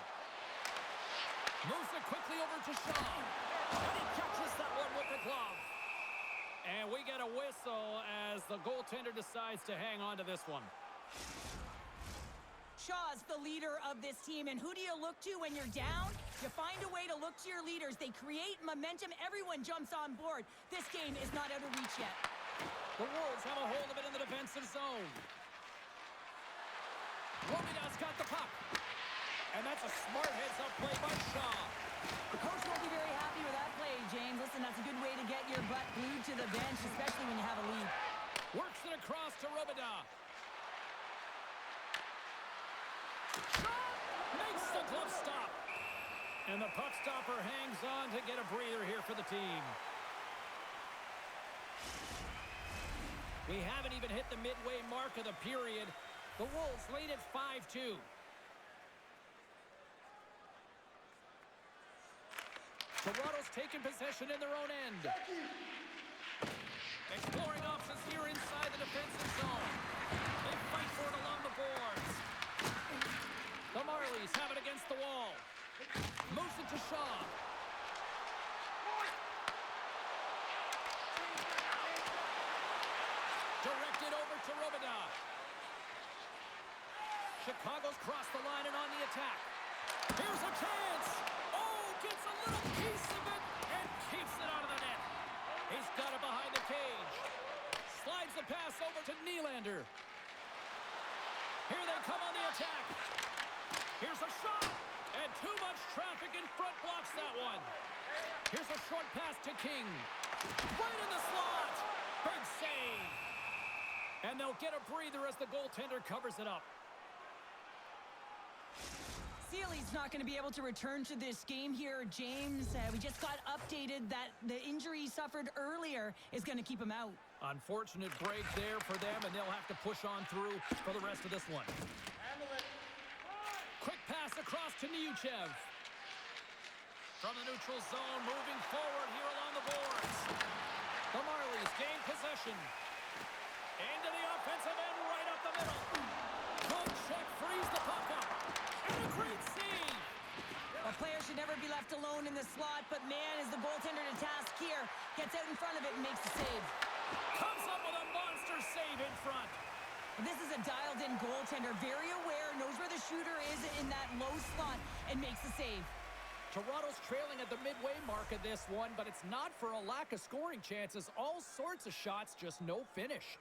Moves it quickly over to Shaw. And he catches that one with the glove. And we get a whistle as the goaltender decides to hang on to this one. Shaw's the leader of this team, and who do you look to when you're down? You find a way to look to your leaders. They create momentum. Everyone jumps on board. This game is not out of reach yet. The Wolves have a hold of it in the defensive zone. Robidas got the puck. And that's a smart heads-up play by Shaw. The coach won't be very happy with that play, James. Listen, that's a good way to get your butt glued to the bench, especially when you have a lead. Works it across to Robida. Shot! Makes the glove stop. And the puck stopper hangs on to get a breather here for the team. We haven't even hit the midway mark of the period. The Wolves lead at 5-2. Toronto's taking possession in their own end. Exploring options here inside the defensive zone. They fight for it along the boards. The Marlies have it against the wall. Moves it to Shaw. Chicago's crossed the line and on the attack. Here's a chance. Oh, gets a little piece of it and keeps it out of the net. He's got it behind the cage. Slides the pass over to Nylander. Here they come on the attack. Here's a shot. And too much traffic in front blocks that one. Here's a short pass to King. Right in the slot. Big save. And they'll get a breather as the goaltender covers it up. Sealy's not going to be able to return to this game here, James. We just got updated that the injury he suffered earlier is going to keep him out. Unfortunate break there for them, and they'll have to push on through for the rest of this one. Quick pass across to Nyuchev. From the neutral zone, moving forward here along the boards. The Marlies gain possession. Into the offensive end, right up the middle. Good check, frees the puck up. And a great save. A player should never be left alone in the slot, but man, is the goaltender to task here. Gets out in front of it and makes the save. Comes up with a monster save in front. This is a dialed-in goaltender, very aware, knows where the shooter is in that low slot, and makes the save. Toronto's trailing at the midway mark of this one, but it's not for a lack of scoring chances. All sorts of shots, just no finish.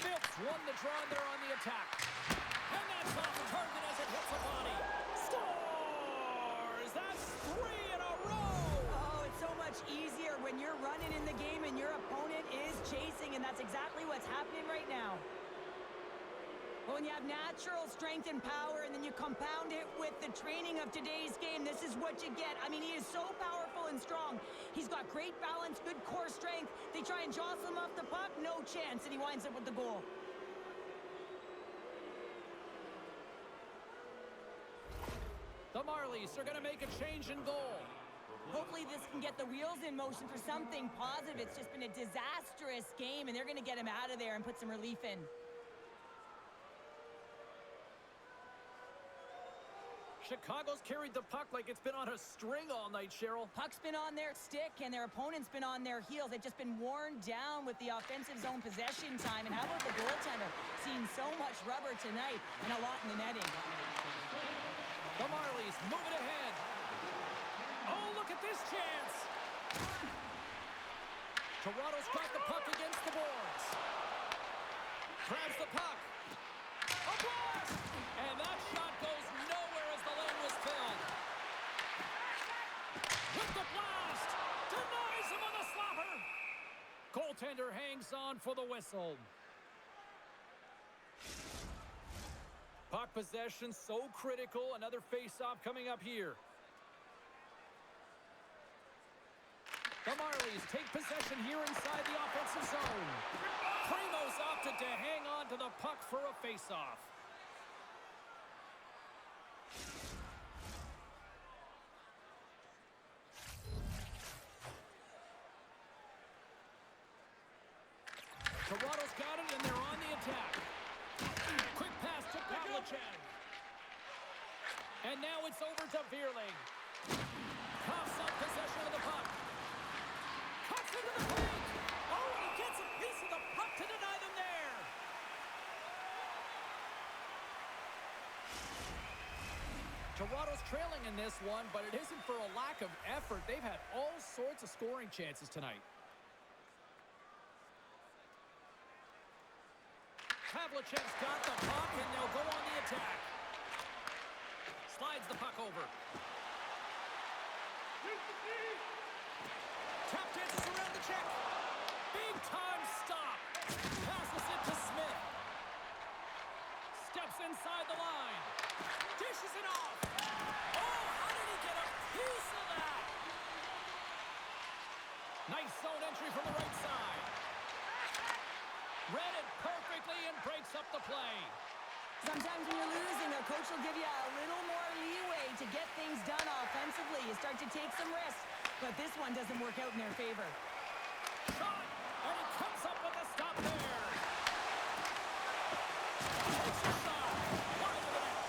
Phillips won the draw there on the attack. And that's off the target as it hits the body. Scores! That's 3 in a row! Oh, it's so much easier when you're running in the game and your opponent is chasing, and that's exactly what's happening right now. Well, when you have natural strength and power, and then you compound it with the training of today's game, this is what you get. I mean, he is so powerful and strong. He's got great balance, good core strength. They try and jostle him off the puck, no chance, and he winds up with the goal. The Marlies are going to make a change in goal. Hopefully this can get the wheels in motion for something positive. It's just been a disastrous game, and they're going to get him out of there and put some relief in. Chicago's carried the puck like it's been on a string all night, Cheryl. Puck's been on their stick, and their opponent's been on their heels. They've just been worn down with the offensive zone possession time. And how about the goaltender? Seeing so much rubber tonight and a lot in the netting. The Marlies moving ahead. Oh, look at this chance. Toronto's got the puck against the boards. Grabs the puck. A blast! And that shot goes nowhere as the lane was filled. With the blast! Denies him on the slapper! Goaltender hangs on for the whistle. Puck possession so critical. Another face-off coming up here. The Marlies take possession here inside the offensive zone. Primo's opted to hang on to the puck for a face-off. Toronto's got it, and they're on the attack. Quick pass to Pavlicek. And now it's over to Vierling. Coughs up possession of the puck. Cuts into the paint. Oh, and he gets a piece of the puck to deny them there. Toronto's trailing in this one, but it isn't for a lack of effort. They've had all sorts of scoring chances tonight. Pavlicek's got the puck, and they'll go on the attack. Slides the puck over. Tap dances around the check. Big time stop. Passes it to Smith. Steps inside the line. Dishes it off. Oh, how did he get a piece of that? Nice zone entry from the right side. Read it perfectly and breaks up the play. Sometimes when you're losing, a coach will give you a little more leeway to get things done offensively. You start to take some risks, but this one doesn't work out in their favor. Shot, and he comes up with a stop there. Takes a shot. Wide of the net.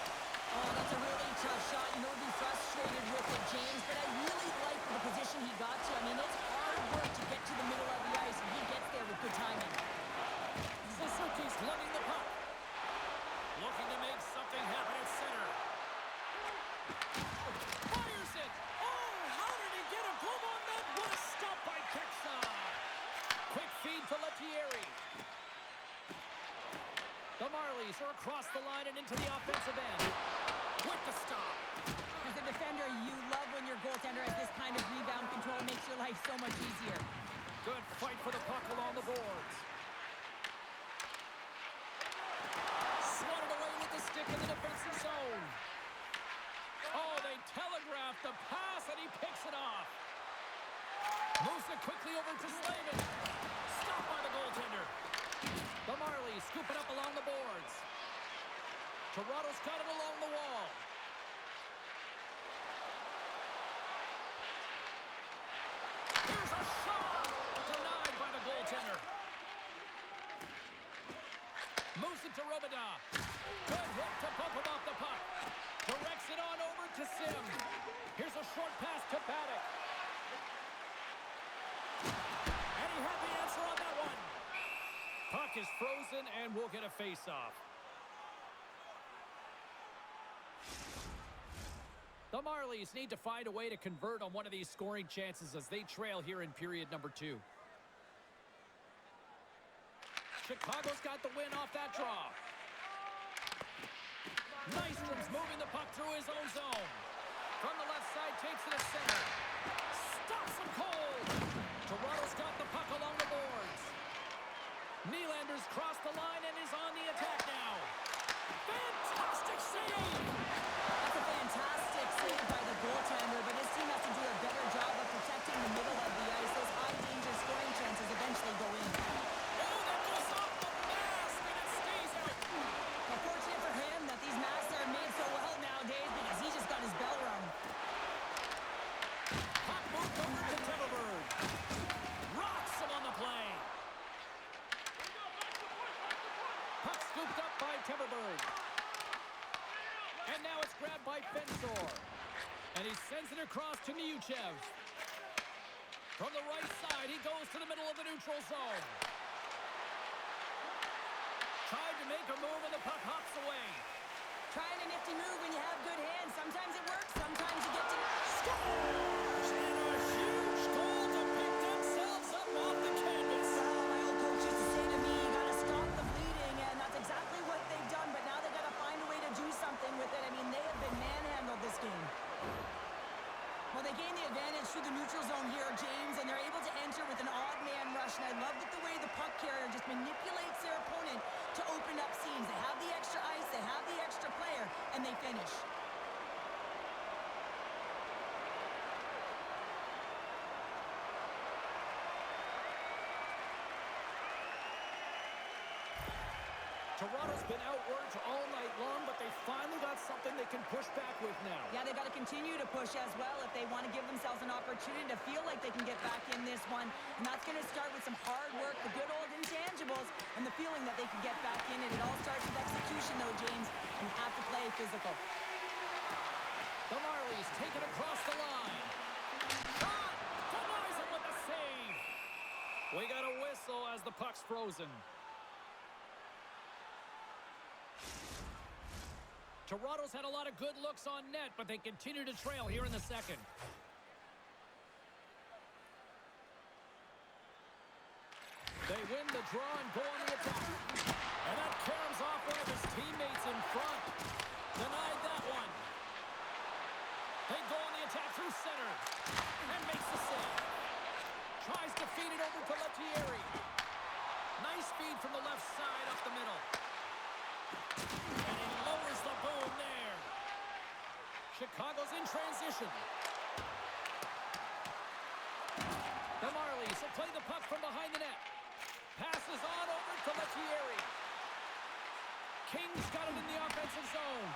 Oh, that's a really tough shot. You know, he'll be frustrated with it, James, but I really like the position he got to. I mean, it's hard work to get to the middle of the ice, and he gets there with good timing. Suzuki's lugging the puck. Looking to make are across the line and into the offensive end. With the stop. As a defender, you love when your goaltender has this kind of rebound control. Makes your life so much easier. Good fight for the puck along the boards. Swatted away with the stick in the defensive zone. Oh, they telegraphed the pass, and he picks it off. Moves it quickly over to Slavin. Stopped by the goaltender. The Marlies scoop it up along the boards. Toronto's got it along the wall. Here's a shot! Denied by the goaltender. Moves it to Robida. Good hit to bump him off the puck. Directs it on over to Sim. Here's a short pass to Paddock. And he had the answer on that one. Puck is frozen, and we'll get a face-off. The Marlies need to find a way to convert on one of these scoring chances as they trail here in period number 2. Chicago's got the win off that draw. Nystrom's moving the puck through his own zone. From the left side, takes it to center. Stops him cold. Toronto's got the puck along the boards. Nylander's crossed the line and is on the attack now. Fantastic save! That's a fantastic save by the goaltender, but his team has to do a better job of protecting the middle of the ice. Those high-danger scoring chances eventually go in. Oh, that goes off the mask, and it stays out. Unfortunate for him that these masks are made so well nowadays because he just got his bell rung. Puck moved over to Timberberg. Rocks him on the play. Puck scooped up by Timberberg. And now it's grabbed by Fensor. And he sends it across to Miuchev. From the right side, he goes to the middle of the neutral zone. Tried to make a move, and the puck hops away. Trying a nifty move when you have good hands. Sometimes it works, sometimes you get to... Scores! And a huge goal to pick themselves up off the canvas. Well, my old coach used to say to me, you got to stop the bleeding, and that's exactly what they've done, but now they've got to find a way to do something with it. I mean, they have been manhandled this game. Well, they gain the advantage through the neutral zone here, James, and they're able to enter with an odd man rush, and I love that the way the puck carrier just manipulates their opponent to open up seams. They have the extra ice, they have the extra player, and they finish. Toronto's been outworked all night long, but they finally got something they can push back with now. Yeah, they've got to continue to push as well if they want to give themselves an opportunity to feel like they can get back in this one. And that's going to start with some hard work, the good old intangibles, and the feeling that they can get back in. And it all starts with execution, though, James, and you have to play physical. The Marlies take it across the line. Shot! Denies him with a save. We got a whistle as the puck's frozen. Toronto's had a lot of good looks on net, but they continue to trail here in the second. They win the draw and go on the attack. And that caroms off one of his teammates in front. Denied that one. They go on the attack through center. And makes the save. Tries to feed it over to Lettieri. Nice feed from the left side up the middle. And he lowers the boom there. Chicago's in transition. The Marlies will play the puck from behind the net. Passes on over to Lettieri. King's got it in the offensive zone.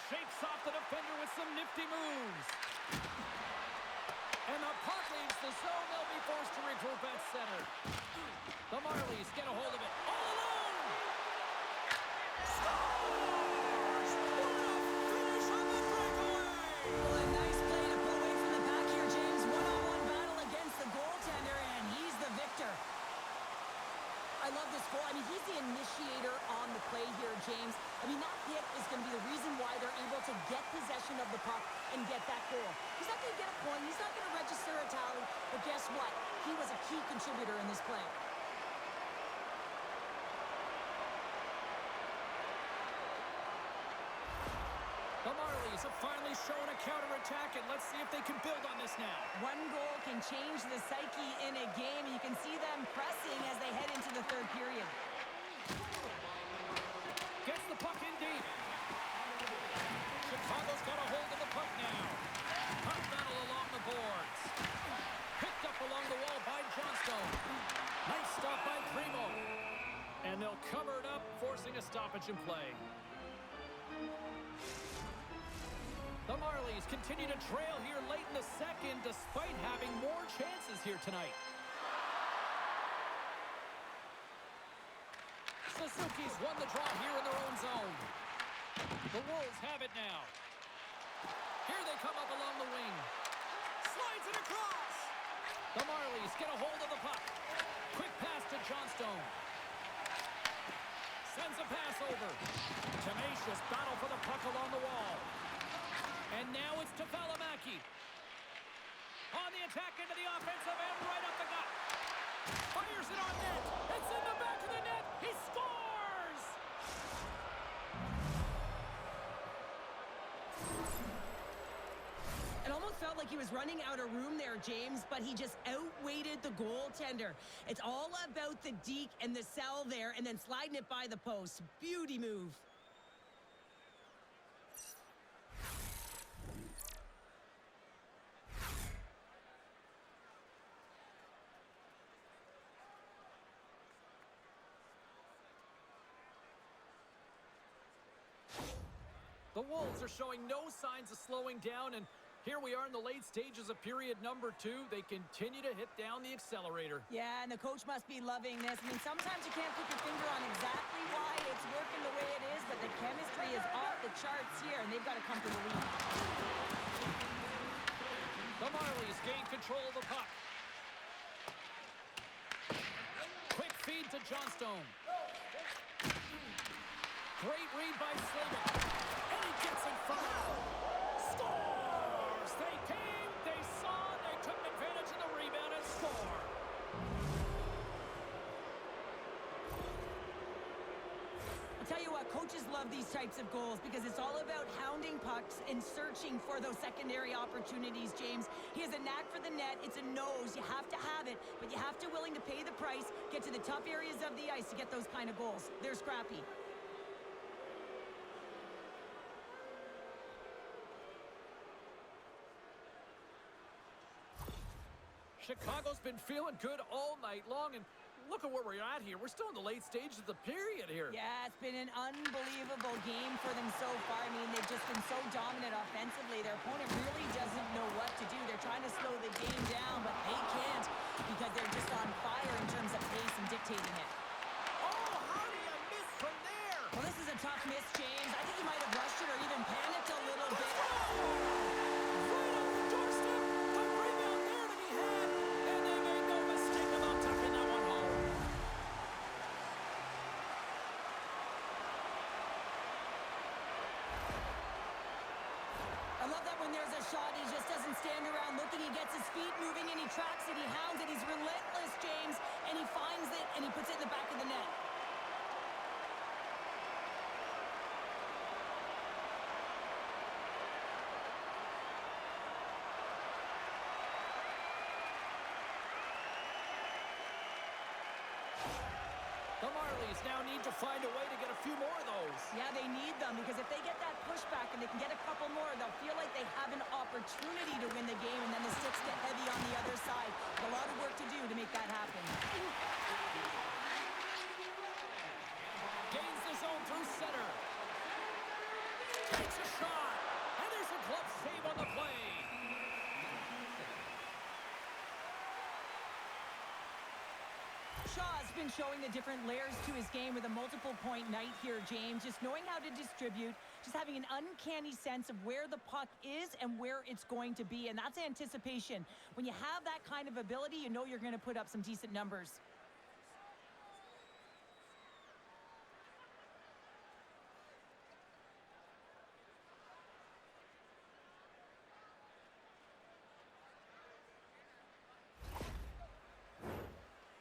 Shakes off the defender with some nifty moves. And the puck leaves the zone. They'll be forced to regroup at center. The Marlies get a hold of it. All alone! Scores! What a finish on the breakaway! Well, a nice play to pull away from the back here, James. One-on-one battle against the goaltender, and he's the victor. I love this goal. I mean, he's the initiator on the play here, James. I mean, that hit is going to be the reason why they're able to get possession of the puck and get that goal. He's not going to get a point. He's not going to register a tally. But guess what? He was a key contributor in this play. Marlies have finally shown a counterattack, and let's see if they can build on this now. One goal can change the psyche in a game. You can see them pressing as they head into the third period. Gets the puck in deep. Chicago's got a hold of the puck now. Puck battle along the boards. Picked up along the wall by Johnstone. Nice stop by Primo. And they'll cover it up, forcing a stoppage in play. The Marlies continue to trail here late in the second, despite having more chances here tonight. Suzuki's won the draw here in their own zone. The Wolves have it now. Here they come up along the wing. Slides it across. The Marlies get a hold of the puck. Quick pass to Johnstone. Sends a pass over. Tenacious battle for the puck along the wall. And now it's to Valimaki. On the attack into the offensive end, right up the gut. Fires it on net. It's in the back of the net. He scores! It almost felt like he was running out of room there, James, but he just outweighted the goaltender. It's all about the deke and the cell there, and then sliding it by the post. Beauty move. The Wolves are showing no signs of slowing down, and here we are in the late stages of period number 2. They continue to hit down the accelerator. Yeah, and the coach must be loving this. I mean, sometimes you can't put your finger on exactly why it's working the way it is, but the chemistry is off the charts here, and they've got to come to the lead. The Marlies gain control of the puck. Quick feed to Johnstone. Great read by Slavin. And he gets in front. Scores! They came, they saw, they took advantage of the rebound and scored. I'll tell you what, coaches love these types of goals because it's all about hounding pucks and searching for those secondary opportunities, James. He has a knack for the net. It's a nose. You have to have it, but you have to willing to pay the price, get to the tough areas of the ice to get those kind of goals. They're scrappy. Chicago's been feeling good all night long, and look at where we're at here. We're still in the late stages of the period here. Yeah, it's been an unbelievable game for them so far. I mean, they've just been so dominant offensively. Their opponent really doesn't know what to do. They're trying to slow the game down, but they can't because they're just on fire in terms of pace and dictating it. Oh, how do you miss from there? Well, this is a tough miss, James. I think he might have rushed it or even panicked a little bit. I love that when there's a shot, he just doesn't stand around looking. He gets his feet moving and he tracks it. He hounds it. He's relentless, James, and he finds it and he puts it in the back of the net. The Marlies now need to find a way to get a few more of those. Yeah, they need them because if they get that pushback and they can get a couple more, they'll feel like they have an opportunity to win the game, and then the sticks get heavy on the other side. A lot of work to do to make that happen. Gains the zone through center. Takes a shot. And there's a glove save on the play. Shaw's been showing the different layers to his game with a multiple-point night here, James. Just knowing how to distribute, just having an uncanny sense of where the puck is and where it's going to be, and that's anticipation. When you have that kind of ability, you know you're going to put up some decent numbers.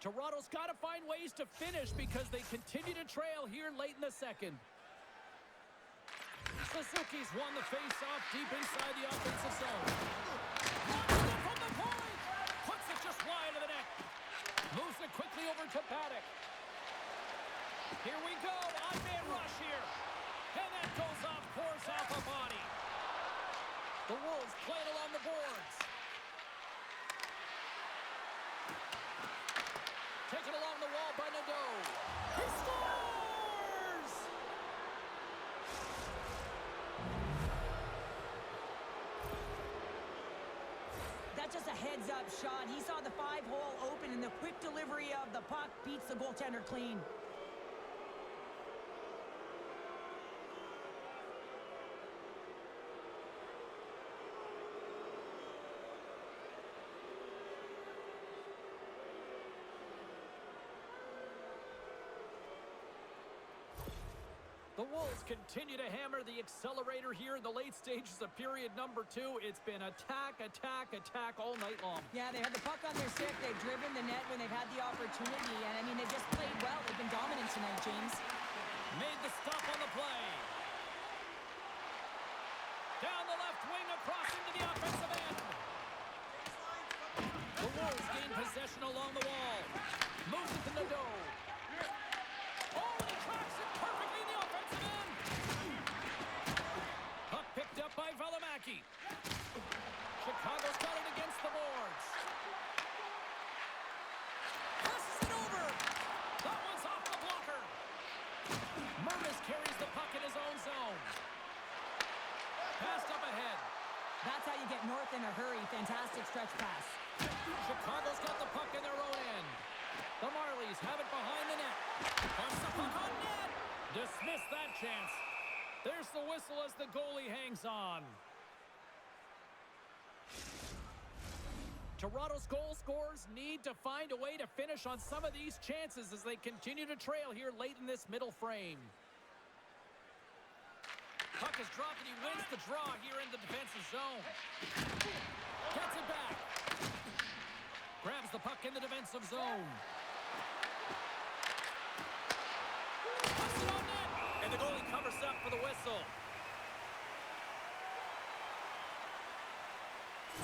Toronto's got to find ways to finish because they continue to trail here late in the second. Suzuki's won the face-off deep inside the offensive zone. Launches it from the point. Puts it just wide of the net. Moves it quickly over to Paddock. Here we go. Odd-man rush here. And that goes off course off a body. The Wolves play it along the boards. Taken along the wall by Nadeau. He scores! That's just a heads-up shot. He saw the 5-hole open, and the quick delivery of the puck beats the goaltender clean. The Wolves continue to hammer the accelerator here in the late stages of period number 2. It's been attack, attack, attack all night long. Yeah, they had the puck on their stick. They've driven the net when they've had the opportunity. And, I mean, they just played well. They've been dominant tonight, James. Made the stop on the play. Down the left wing, across into the offensive end. The Wolves gain possession along the wall. Moves it to Nadeau. Oh, and he tracks it perfectly in the offensive end. Puck picked up by Valimaki. Chicago's got it against the boards. Passes it over. That one's off the blocker. Mermis carries the puck in his own zone. Passed up ahead. That's how you get north in a hurry. Fantastic stretch pass. Chicago's got the puck in their own end. The Marlies have it behind the net. Punch the puck on net. Dismiss that chance. There's the whistle as the goalie hangs on. Toronto's goal scorers need to find a way to finish on some of these chances as they continue to trail here late in this middle frame. Puck is dropped and he wins the draw here in the defensive zone. Gets it back. Grabs the puck in the defensive zone. Puts it on net. And the goalie covers up for the whistle.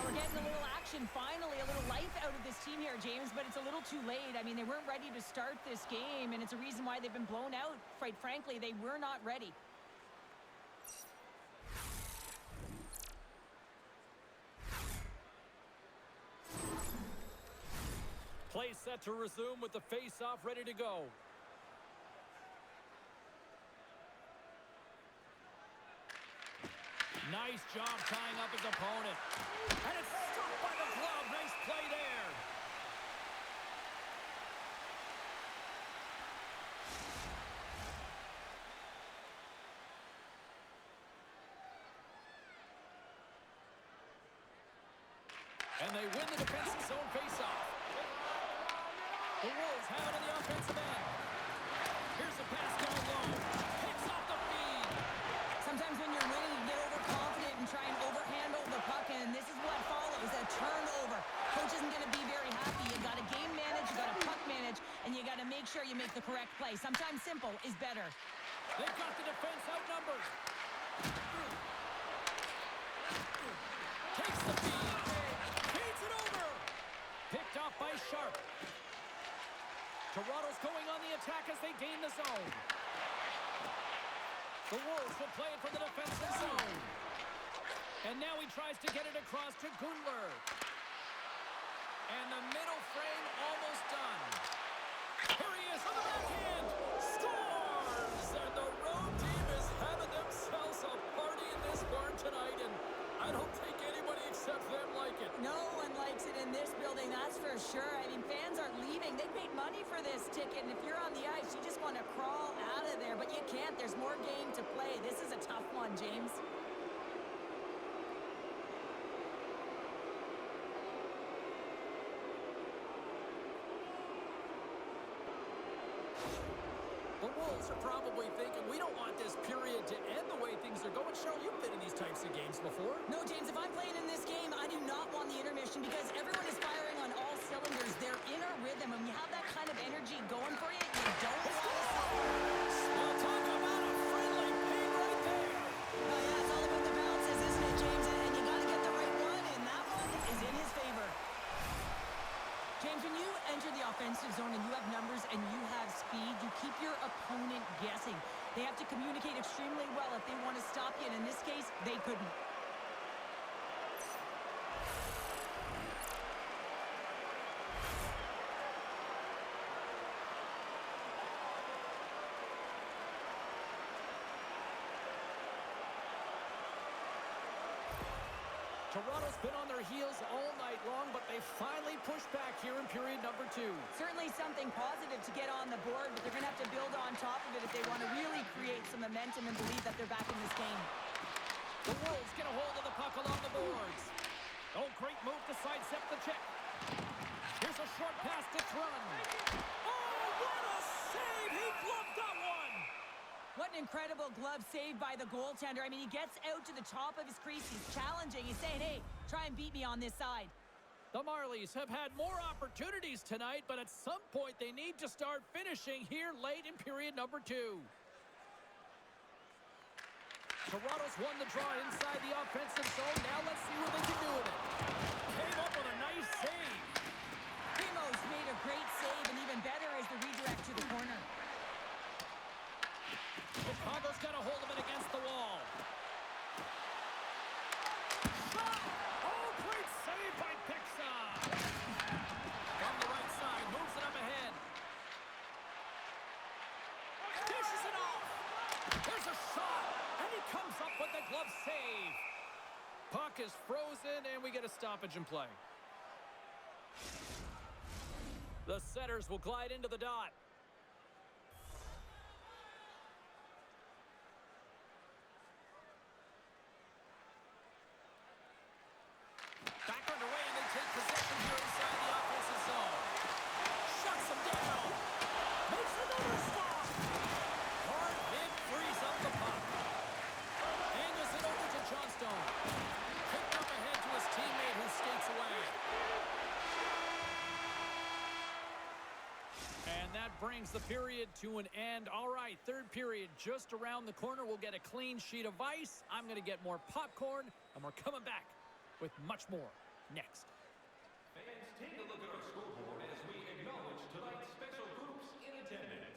We're getting a little action, finally, a little life out of this team here, James, but it's a little too late. I mean, they weren't ready to start this game, and it's a reason why they've been blown out. Quite frankly, they were not ready. Play set to resume with the face-off ready to go. Nice job tying up his opponent. And it's struck by the glove. Nice play there. And they win the defensive zone face-off. The Wolves have it on the offensive end. Here's a pass down low. Picks off the feed. Sometimes when you're winning, you get overconfident and try and overhandle the puck, and this is what follows, a turnover. Coach isn't going to be very happy. You got to game manage, you got to puck manage, and you got to make sure you make the correct play. Sometimes simple is better. They've got the defense outnumbered. Takes the feed. Feeds it over. Picked off by Sharp. Toronto's going on the attack as they gain the zone. The Wolves will play it from the defensive zone. And now he tries to get it across to Gundler. And the middle frame almost done. Here he is on the backhand. Scores! And the road team is having themselves a party in this barn tonight. And I don't think anybody except them like it. No one likes it in this building, that's for sure. I mean, fans are leaving. They paid money for this ticket, and if you're on the ice, you just want to crawl out of there, but you can't. There's more game to play. This is a tough one, James. The Wolves are probably thinking, we don't want this period to end the way things are going. Cheryl, you've been in these types of games before. No, James, if I'm playing in this game, I do not want the intermission because everyone is firing on all cylinders. They're in a rhythm, and when you have that kind of energy going for you, you don't want to stop. Well, talk about a friendly pain right there. couldn't. Toronto's been on their heels all night long, but they finally pushed back here in period number 2. Certainly something positive to get on the board, but they're going to have to build on top of it if they want to really create some momentum and believe that they're back in this game. The Wolves get a hold of the puck along the boards. Oh, great move to sidestep the check. Here's a short pass to Trun. Oh, what a save! He gloved that one! What an incredible glove save by the goaltender. I mean, he gets out to the top of his crease. He's challenging. He's saying, hey, try and beat me on this side. The Marlies have had more opportunities tonight, but at some point they need to start finishing here late in period number 2. Toronto's won the draw inside the offensive zone. Now let's see what they can do with it. Came up with a nice save. Primo's made a great save, and even better is the redirect to the corner. Chicago's got a hold of it against the wall. Shot! Oh, great save by Pixa! From the right side, moves it up ahead. Dishes it off! There's a shot! And he comes up with the glove save. Puck is frozen, and we get a stoppage in play. The setters will glide into the dot. Back underway, and they take possession here inside the offensive zone. Shuts them down. Makes another stop. Hard hit frees up the puck. Angles it over to Johnstone. Picked up ahead to his teammate who skates away. And that brings the period to an end. All right, third period just around the corner. We'll get a clean sheet of ice. I'm going to get more popcorn, and we're coming back with much more next. Fans, take a look at our scoreboard as we acknowledge tonight's special groups in attendance.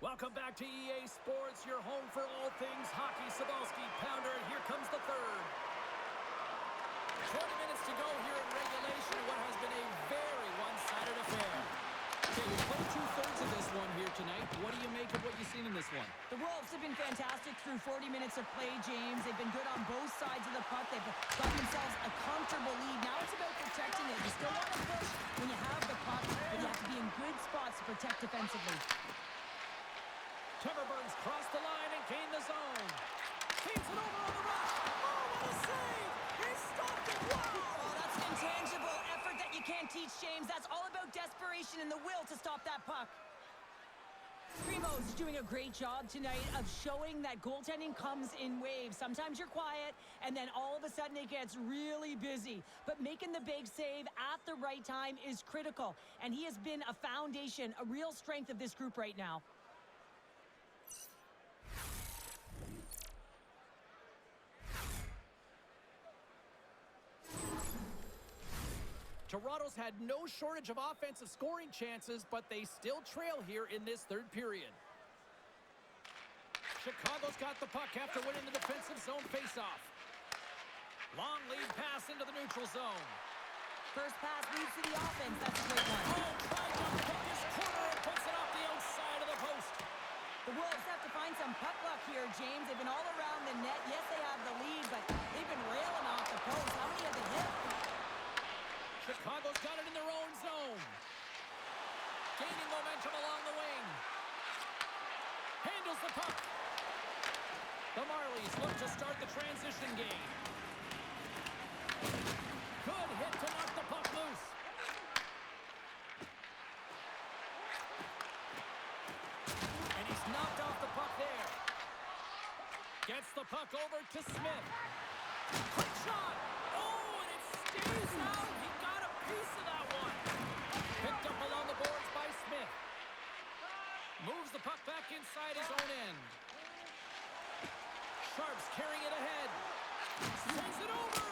Welcome back to EA Sports, your home for all things hockey. Cybulski, Pounder, and here comes the third. 20 minutes to go here in regulation, what has been a very one-sided affair. Okay, we played two-thirds of this one here tonight. What do you make of what you've seen in this one? The Wolves have been fantastic through 40 minutes of play, James. They've been good on both sides of the puck. They've got themselves a comfortable lead. Now it's about protecting it. You still want to push when you have the puck, but you have to be in good spots to protect defensively. Timberberg's crossed the line and gained the zone. Feeds it over on the rush. Oh, what a save! He stopped it. Wow! Oh, that's an intangible effort that you can't teach, James. That's all about desperation and the will to stop that puck. Primo's doing a great job tonight of showing that goaltending comes in waves. Sometimes you're quiet, and then all of a sudden it gets really busy. But making the big save at the right time is critical, and he has been a foundation, a real strength of this group right now. Toronto's had no shortage of offensive scoring chances, but they still trail here in this third period. Chicago's got the puck after winning the defensive zone faceoff. Long lead pass into the neutral zone. First pass leads to the offense. That's a great one. Oh, tried to pick his corner and puts it off the outside of the post. The Wolves have to find some puck luck here, James. They've been all around the net. Yes, they have the lead, but they've been railing off the post. How many have they hit? Chicago's got it in their own zone. Gaining momentum along the wing. Handles the puck. The Marlies look to start the transition game. Good hit to knock the puck loose. And he's knocked off the puck there. Gets the puck over to Smith. Quick shot. Oh, and it stays out. He got a piece of that one. Picked up along the boards by Smith. Moves the puck back inside his own end. Sharps carrying it ahead. Sends it over.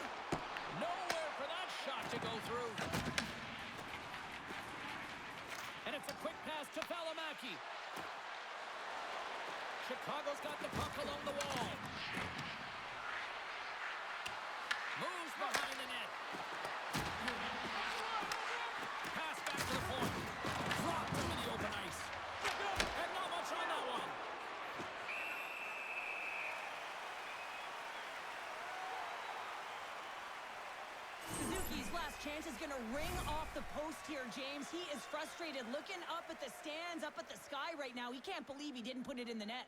Nowhere for that shot to go through. And it's a quick pass to Valimaki. Chicago's got the puck along the wall. Moves behind the net. Pass back to the point. Dropped into the open ice. And not much on that one. Suzuki's last chance is going to ring off the post here, James. He is frustrated, looking up at the stands, up at the sky right now. He can't believe he didn't put it in the net.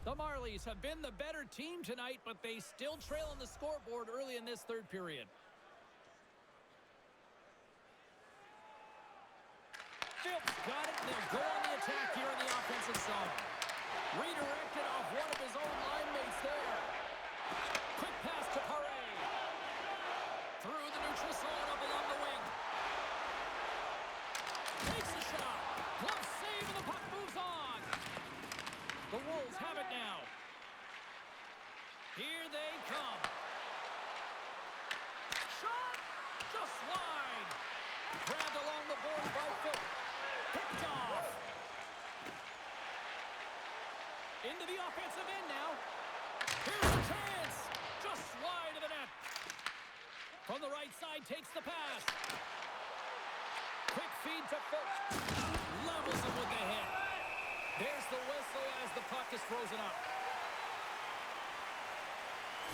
The Marlies have been the better team tonight, but they still trail on the scoreboard early in this third period. Phillips got it, and they'll go on the attack here in the offensive zone. Redirected off one of his own line mates there. Quick pass to Paré. Through the neutral zone up along the wing. Takes the shot. Glove save, and the puck moves on. The Wolves have it now. Here they come. Shot! Just wide. Grabbed along the board by Phillips. Picked off. Into the offensive end now. Here's a chance. Just wide of the net. From the right side, takes the pass. Quick feed to Phillips. Levels him with the hit. There's the whistle as the puck is frozen up.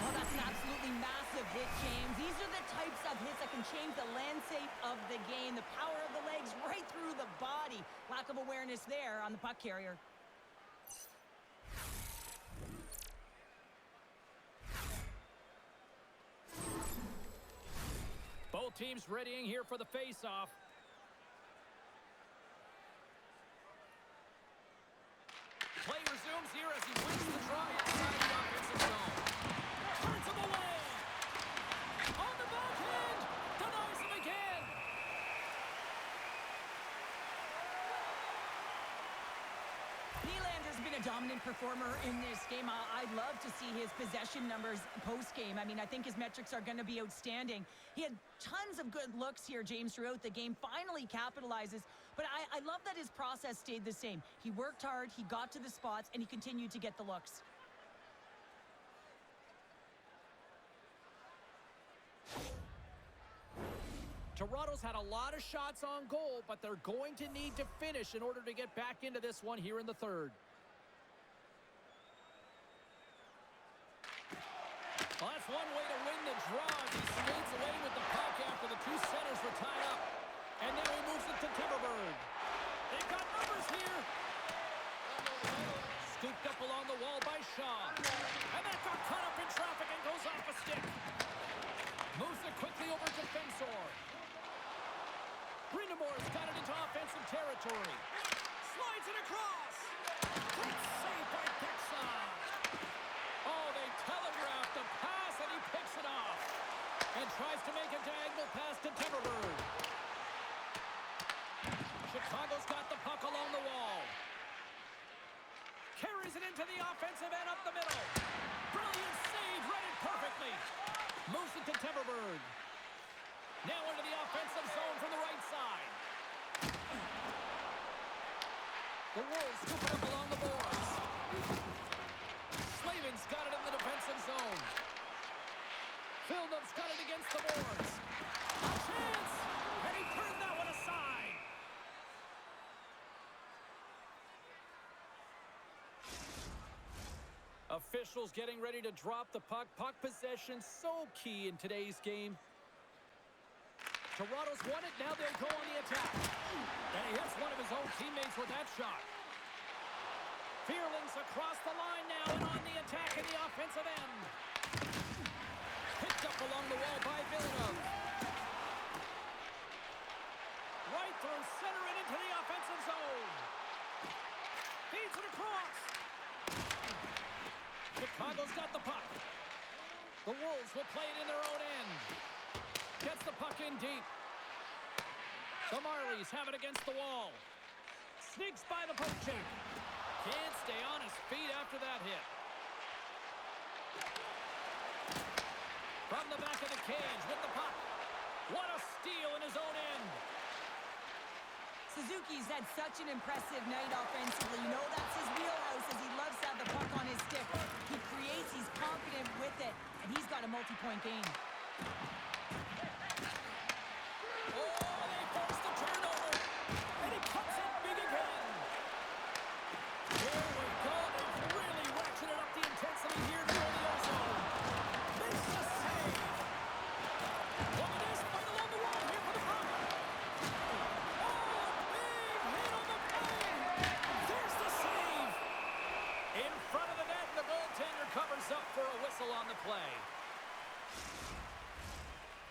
Well, that's an absolutely massive hit, James. These are the types of hits that can change the landscape of the game. The power of the legs right through the body. Lack of awareness there on the puck carrier. Both teams readying here for the face-off. Play resumes here as he wins the draw inside the offensive zone. Turns him away. On the backhand. Denies him again. Nylander's been a dominant performer in this game. I'd love to see his possession numbers post-game. I mean, I think his metrics are going to be outstanding. He had tons of good looks here, James, throughout the game. Finally capitalizes. But I love that his process stayed the same. He worked hard, he got to the spots, and he continued to get the looks. Toronto's had a lot of shots on goal, but they're going to need to finish in order to get back into this one here in the third. Well, that's one way to win the draw as he skates away with the puck after the two centers were tied up. And now he moves it to Timberberg. They've got numbers here. Scooped up along the wall by Shaw. And that got caught up in traffic and goes off a stick. Moves it quickly over to Fensor. Brindamore's got it into offensive territory. Slides it across. Great save by Dixon. Oh, they telegraphed the pass, and he picks it off. And tries to make a diagonal pass to Timberberg. into the offensive end up the middle. Brilliant save, read it perfectly. Moves it to Temperberg. Now into the offensive zone from the right side. The Wolves scoop it up along the boards. Slavin's got it in the defensive zone. Philnup's got it against the boards. A chance! And he turned that one aside. Officials getting ready to drop the puck. Puck possession so key in today's game. Toronto's won it. Now they go on the attack. And he hits one of his own teammates with that shot. Fearlings across the line now and on the attack in the offensive end. Picked up along the wall by Villeneuve. Right through center and into the offensive zone. Feeds it across. Chicago's got the puck. The Wolves will play it in their own end. Gets the puck in deep. The Marlies have it against the wall. Sneaks by the poke check. Can't stay on his feet after that hit. From the back of the cage with the puck. What a steal in his own end. Suzuki's had such an impressive night offensively. You know that's his wheelhouse as he loves to have the puck on his stick. He creates, he's confident with it, and he's got a multi-point game. Oh, they forced the turnover, and he cuts it big again. Here we go. They've really ratcheted up the intensity here during the ozone. Makes the save. Look at this, fight along the wall here for the puck. In front of the net, the goaltender covers up for a whistle on the play.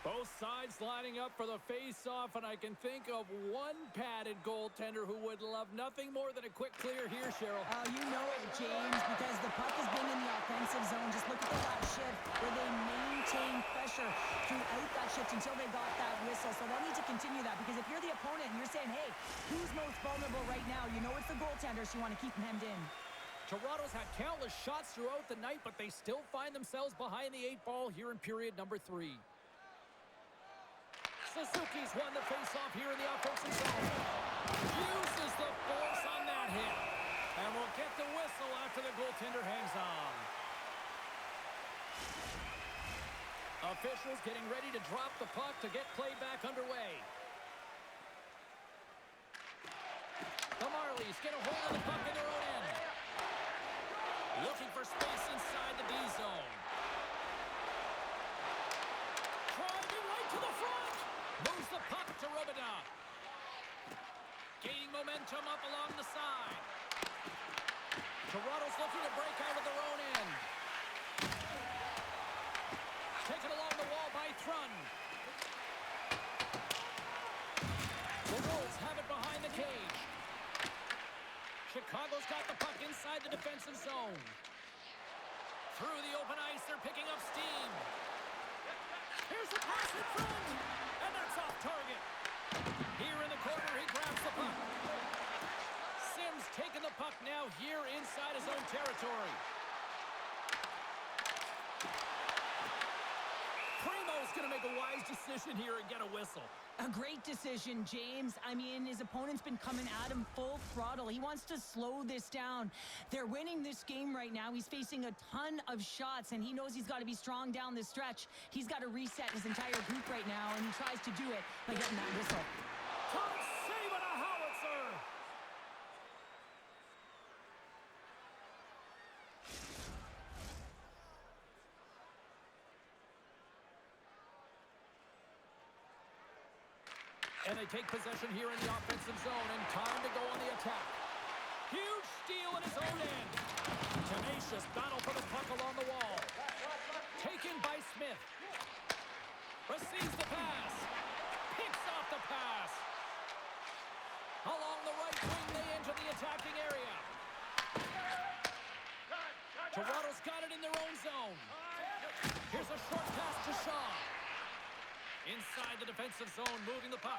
Both sides lining up for the face-off, and I can think of one padded goaltender who would love nothing more than a quick clear here, Cheryl. Oh, you know it, James, because the puck has been in the offensive zone. Just look at the last shift where they maintain pressure throughout that shift until they got that whistle. So they'll need to continue that, because if you're the opponent and you're saying, hey, who's most vulnerable right now? You know it's the goaltender, so you want to keep him hemmed in. Toronto's had countless shots throughout the night, but they still find themselves behind the 8 ball here in period number 3. Suzuki's won the face-off here in the offensive zone. Uses the force on that hit. And will get the whistle after the goaltender hangs on. Officials getting ready to drop the puck to get play back underway. The Marlies get a hold of the puck in their own end. Looking for space inside the D zone. Driving right to the front. Moves the puck to Robida. Gaining momentum up along the side. Toronto's looking to break out of their own end. Taken along the wall by Thrun. The Wolves have it behind the cage. Chicago's got the puck inside the defensive zone. Through the open ice, they're picking up steam. Here's the pass in front, and that's off target. Here in the corner, he grabs the puck. Sims taking the puck now here inside his own territory. Primo's going to make a wise decision here and get a whistle. A great decision, James. I mean, his opponent's been coming at him full throttle. He wants to slow this down. They're winning this game right now. He's facing a ton of shots, and he knows he's got to be strong down this stretch. He's got to reset his entire group right now, and he tries to do it by getting that whistle. Top save and a howitzer! And they take possession here in the offensive zone, and time to go on the attack. Huge steal in his own end. Tenacious battle for the puck along the wall. Taken by Smith. Receives the pass. Picks off the pass. Along the right wing, they enter the attacking area. Toronto's got it in their own zone. Here's a short pass to Shaw. Inside the defensive zone, moving the puck.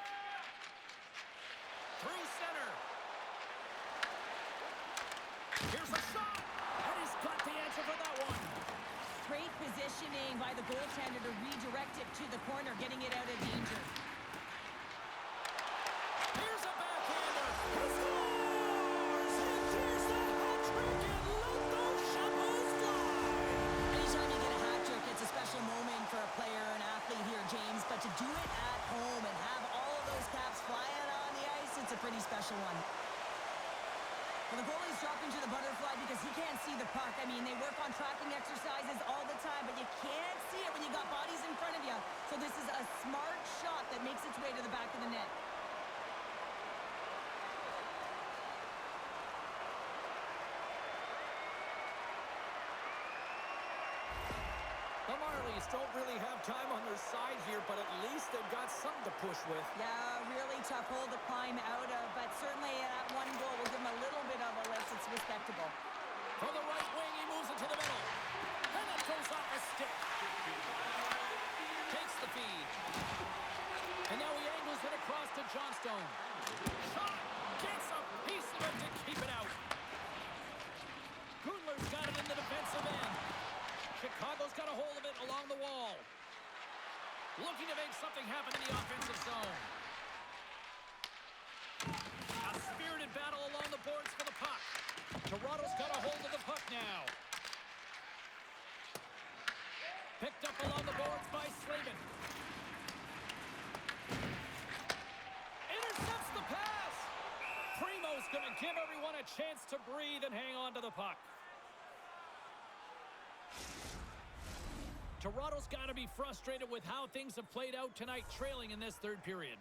Through center. Here's a shot. got the answer for that one. Great positioning by the goaltender to redirect it to the corner, getting it out of danger. Here's a backhander. He scores! And there's the hat trick, and let those shovels fly. Anytime you get a hat trick, it's a special moment for a player or an athlete here, James. But to do it at home and have all of those caps flying on the ice, it's a pretty special one. Well, the goalie's dropping to the butterfly because he can't see the puck. I mean, they work on tracking exercises all the time, but you can't see it when you got bodies in front of you. So this is a smart shot that makes its way to the back of the net. The Marlies don't really have time on their side here, but at least they've got something to push with. Yeah, really tough hole to climb out of, but certainly that one goal will give him a little bit of a lift. It's respectable. From the right wing, he moves it to the middle. And it goes off a stick. Takes the feed. And now he angles it across to Johnstone. Shot! Gets a piece of it to keep it out. Gundler's got it in the defensive end. Chicago's got a hold of it along the wall. Looking to make something happen in the offensive zone. A spirited battle along the boards for the puck. Toronto's got a hold of the puck now. Picked up along the boards by Slavin. Intercepts the pass. Primo's going to give everyone a chance to breathe and hang on to the puck. Toronto's got to be frustrated with how things have played out tonight, trailing in this third period.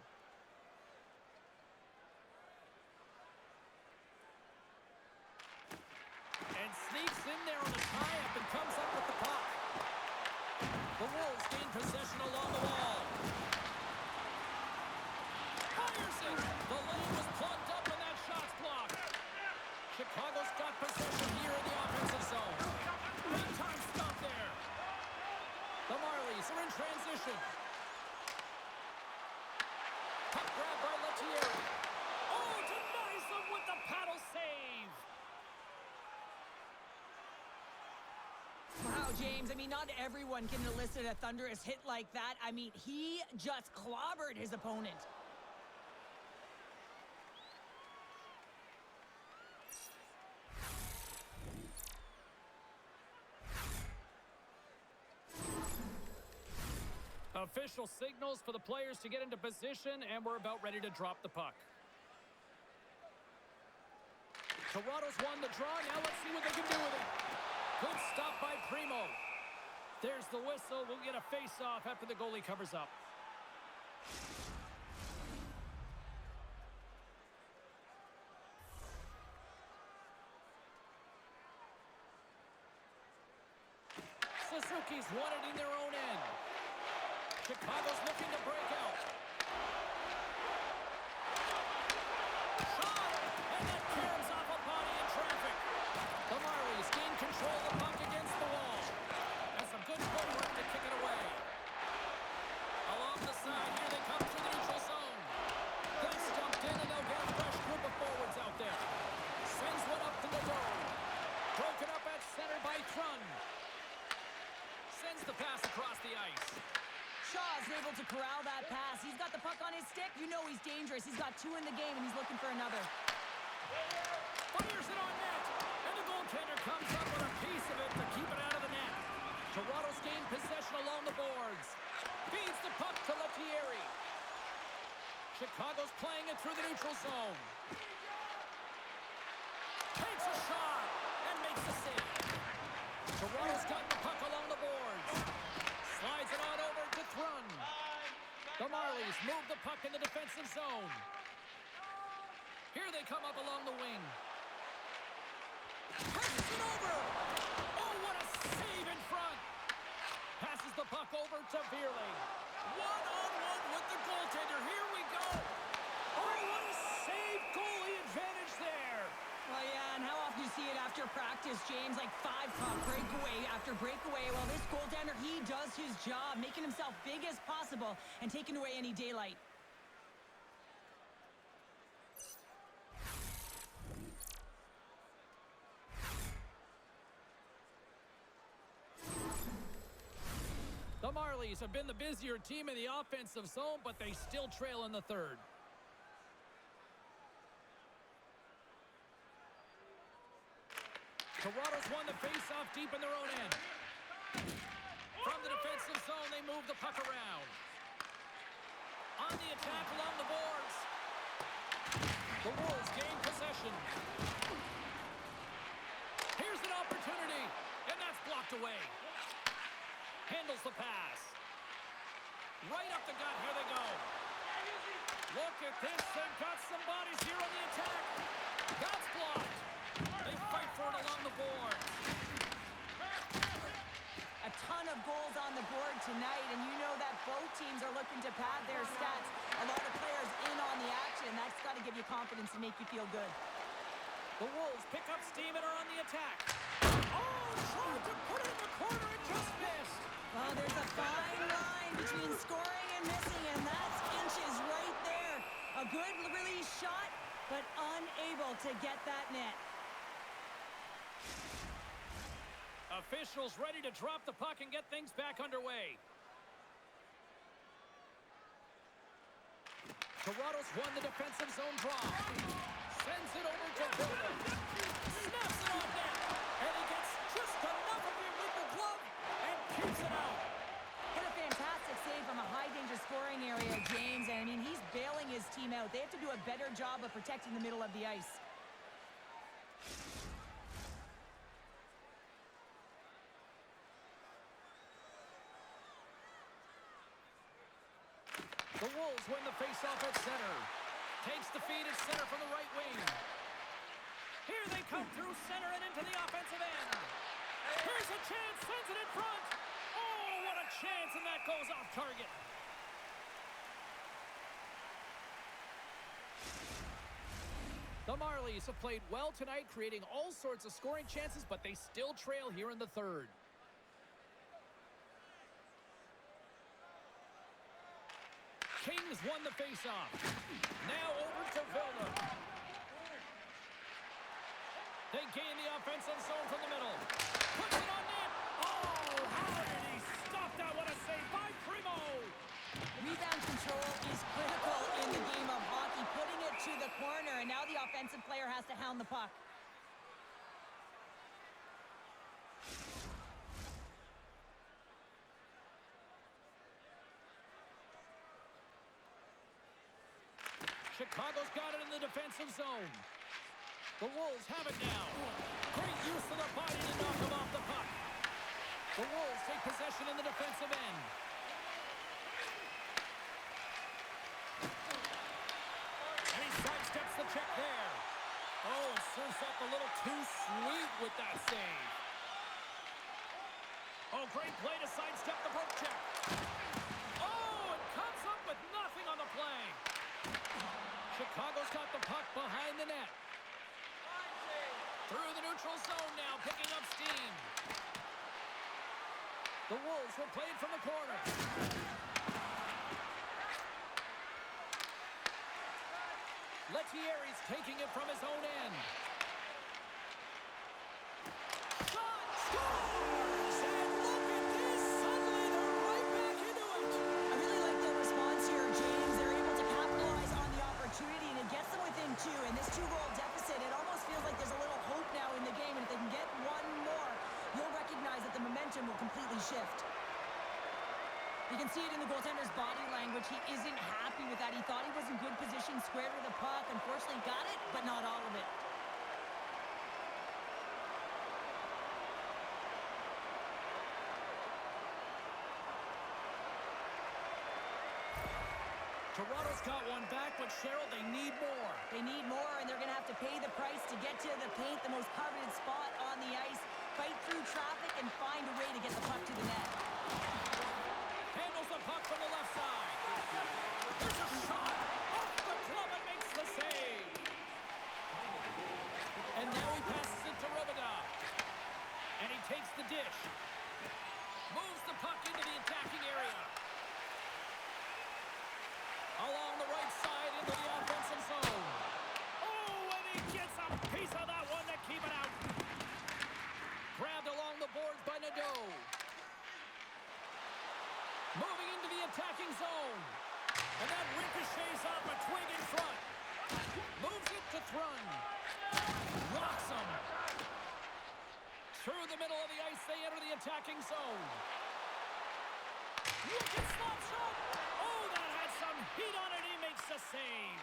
And sneaks in there on a tie-up and comes up with the puck. The Wolves gain possession along the wall. Fires it! The lane was plugged up and that shot's blocked. Chicago's got possession here in the offensive zone. Big time stop there. The Marlies are in transition. Puck grab by Lettieri. Oh, denies them with the paddle save. Wow, James, I mean, not everyone can elicit a thunderous hit like that. I mean, he just clobbered his opponent. Official signals for the players to get into position, and we're about ready to drop the puck. Toronto's won the draw. Now let's see what they can do with it. Good stop by Primo. There's the whistle. We'll get a face-off after the goalie covers up. Suzuki's won it in their own end. Chicago's looking to break out. Shot! And that caroms off a body in traffic. The Marlies gain control of the puck against the wall. And some good footwork to kick it away. Along the side, here they come through the neutral zone. That's dumped in, and they'll get a fresh group of forwards out there. Sends one up to the zone. Broken up at center by Trun. Sends the pass across the ice. Shaw's able to corral that pass. He's got the puck on his stick. You know he's dangerous. He's got two in the game, and he's looking for another. Fires it on net. And the goaltender comes up with a piece of it to keep it out of the net. Toronto's gained possession along the boards. Feeds the puck to Lettieri. Chicago's playing it through the neutral zone. Takes a shot and makes the save. Toronto's got the puck along the boards. Slides it on over to Thrun. The Marlies move the puck in the defensive zone. Here they come up along the wing. Passes it over. Oh, what a save in front. Passes the puck over to Veerling. One-on-one with the goaltender. Here we go. Oh, what a save. Goalie advantage there. Well, yeah, and how often you see it after practice, James? Like 5-puck breakaway after breakaway. Well, this goaltender, he does his job, making himself big as possible and taking away any daylight. Marlies have been the busier team in the offensive zone, but they still trail in the third. Toronto's won the face-off deep in their own end. From the defensive zone, they move the puck around. On the attack along the boards. The Wolves gain possession. Here's an opportunity, and that's blocked away. Handles the pass. Right up the gut, here they go. Look at this, they've got some bodies here on the attack. That's blocked. They fight for it along the board. A ton of goals on the board tonight, and you know that both teams are looking to pad their stats. A lot of players in on the action. That's got to give you confidence and make you feel good. The Wolves pick up steam and are on the attack. Oh, tried to put it in the corner and just missed. Well, there's a fine line between scoring and missing, and that's inches right there. A good release shot, but unable to get that net. Officials ready to drop the puck and get things back underway. Toronto's won the defensive zone draw. Sends it over to Vilda. Snaps it off net. And he gets just enough of it with the glove and keeps it out. What a fantastic save from a high-danger scoring area, James. And, I mean, he's bailing his team out. They have to do a better job of protecting the middle of the ice. The Wolves win the faceoff at center. Takes the feed at center from the right wing. Here they come through center and into the offensive end. Here's a chance, sends it in front. Oh, what a chance, and that goes off target. The Marlies have played well tonight, creating all sorts of scoring chances, but they still trail here in the third. Kings won the faceoff. Now over to Vilda. They gain the offensive zone from the middle. Puts it on net. Oh, how did he stop that? What a save by Primo. Rebound control is critical in the game of hockey. Putting it to the corner, and now the offensive player has to hound the puck. Chicago's got it in the defensive zone. The Wolves have it now. Great use of the body to knock him off the puck. The Wolves take possession in the defensive end. And he sidesteps the check there. Oh, and serves up a little too sweet with that save. Oh, great play to sidestep the poke check. Oh, it comes up with nothing on the play. Chicago's got the puck behind the net. Through the neutral zone now, picking up steam. The Wolves will play it from the corner. Lettieri's taking it from his own end. Shot! Scores! And look at this! Suddenly they're right back into it. I really like their response here, James. They're able to capitalize on the opportunity, and it gets them within two. In this two-goal deficit, it almost feels like there's a little hope now in the game, and if they can get one more, you'll recognize that the momentum will completely shift. You can see it in the goaltender's body language. He isn't happy with that. He thought he was in good position, square to the puck. Unfortunately, got it, but not all of it. Toronto's got one back, but Cheryl, they need more. They need more, and they're going to have to pay the price to get to the paint, the most coveted spot on the ice, fight through traffic, and find a way to get the puck to the net. Handles the puck from the left side. There's a shot off the glove and makes the save. And now he passes it to Robida. And he takes the dish. Moves the puck into the attacking area. Along the right side into the offensive zone. Oh, and he gets a piece of that one to keep it to the attacking zone. Look at slap shot. Oh, that had some heat on it. He makes the save.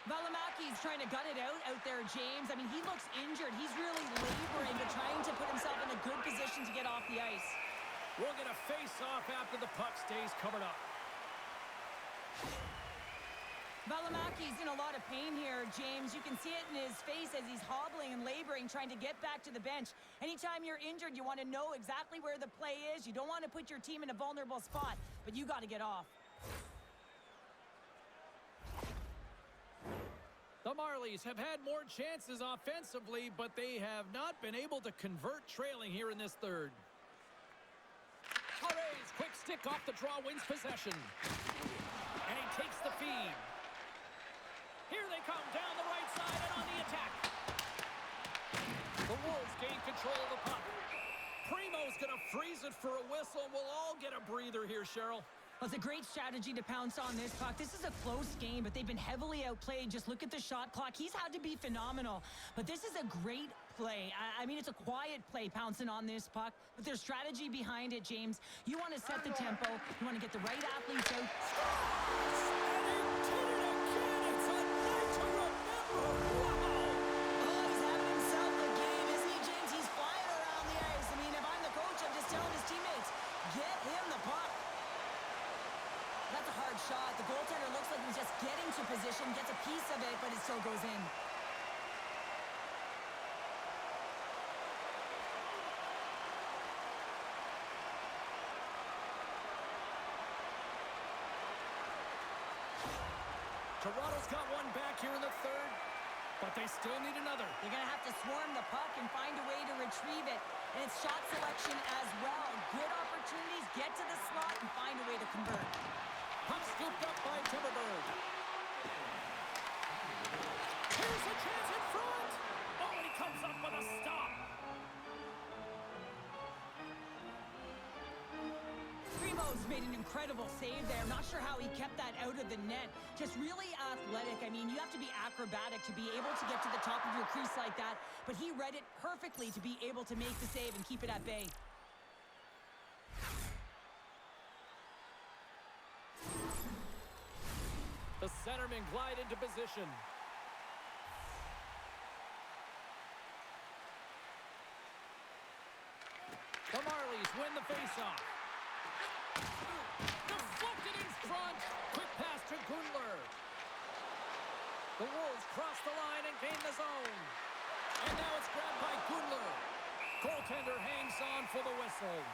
Valimaki's trying to gut it out there, James. I mean, he looks injured. He's really laboring, but trying to put himself in a good position to get off the ice. We'll get a face-off after the puck stays covered up. Valimaki's in a lot of pain here, James. You can see it in his face as he's hobbling and laboring, trying to get back to the bench. Anytime you're injured, you want to know exactly where the play is. You don't want to put your team in a vulnerable spot, but you got to get off. The Marlies have had more chances offensively, but they have not been able to convert, trailing here in this third. Torres, quick stick off the draw, wins possession. And he takes the feed. Here they come down the right side and on the attack. The Wolves gain control of the puck. Primo's going to freeze it for a whistle. We'll all get a breather here, Cheryl. Well, it's a great strategy to pounce on this puck. This is a close game, but they've been heavily outplayed. Just look at the shot clock. He's had to be phenomenal. But this is a great play. I mean, it's a quiet play pouncing on this puck, but there's strategy behind it, James. You want to set the tempo. You want to get the right athletes out. Shot. The goaltender looks like he's just getting to position, gets a piece of it, but it still goes in. Toronto's got one back here in the third, but they still need another. They're going to have to swarm the puck and find a way to retrieve it. And it's shot selection as well. Good opportunities, get to the slot and find a way to convert. Puck scooped up by Timberberg. Here's a chance in front. Oh, and he comes up with a stop. Primo's made an incredible save there. I'm not sure how he kept that out of the net. Just really athletic. I mean, you have to be acrobatic to be able to get to the top of your crease like that. But he read it perfectly to be able to make the save and keep it at bay. The centermen glide into position. The Marlies win the faceoff. Deflected in front. Quick pass to Gundler. The Wolves cross the line and gain the zone. And now it's grabbed by Gundler. Goaltender hangs on for the whistle.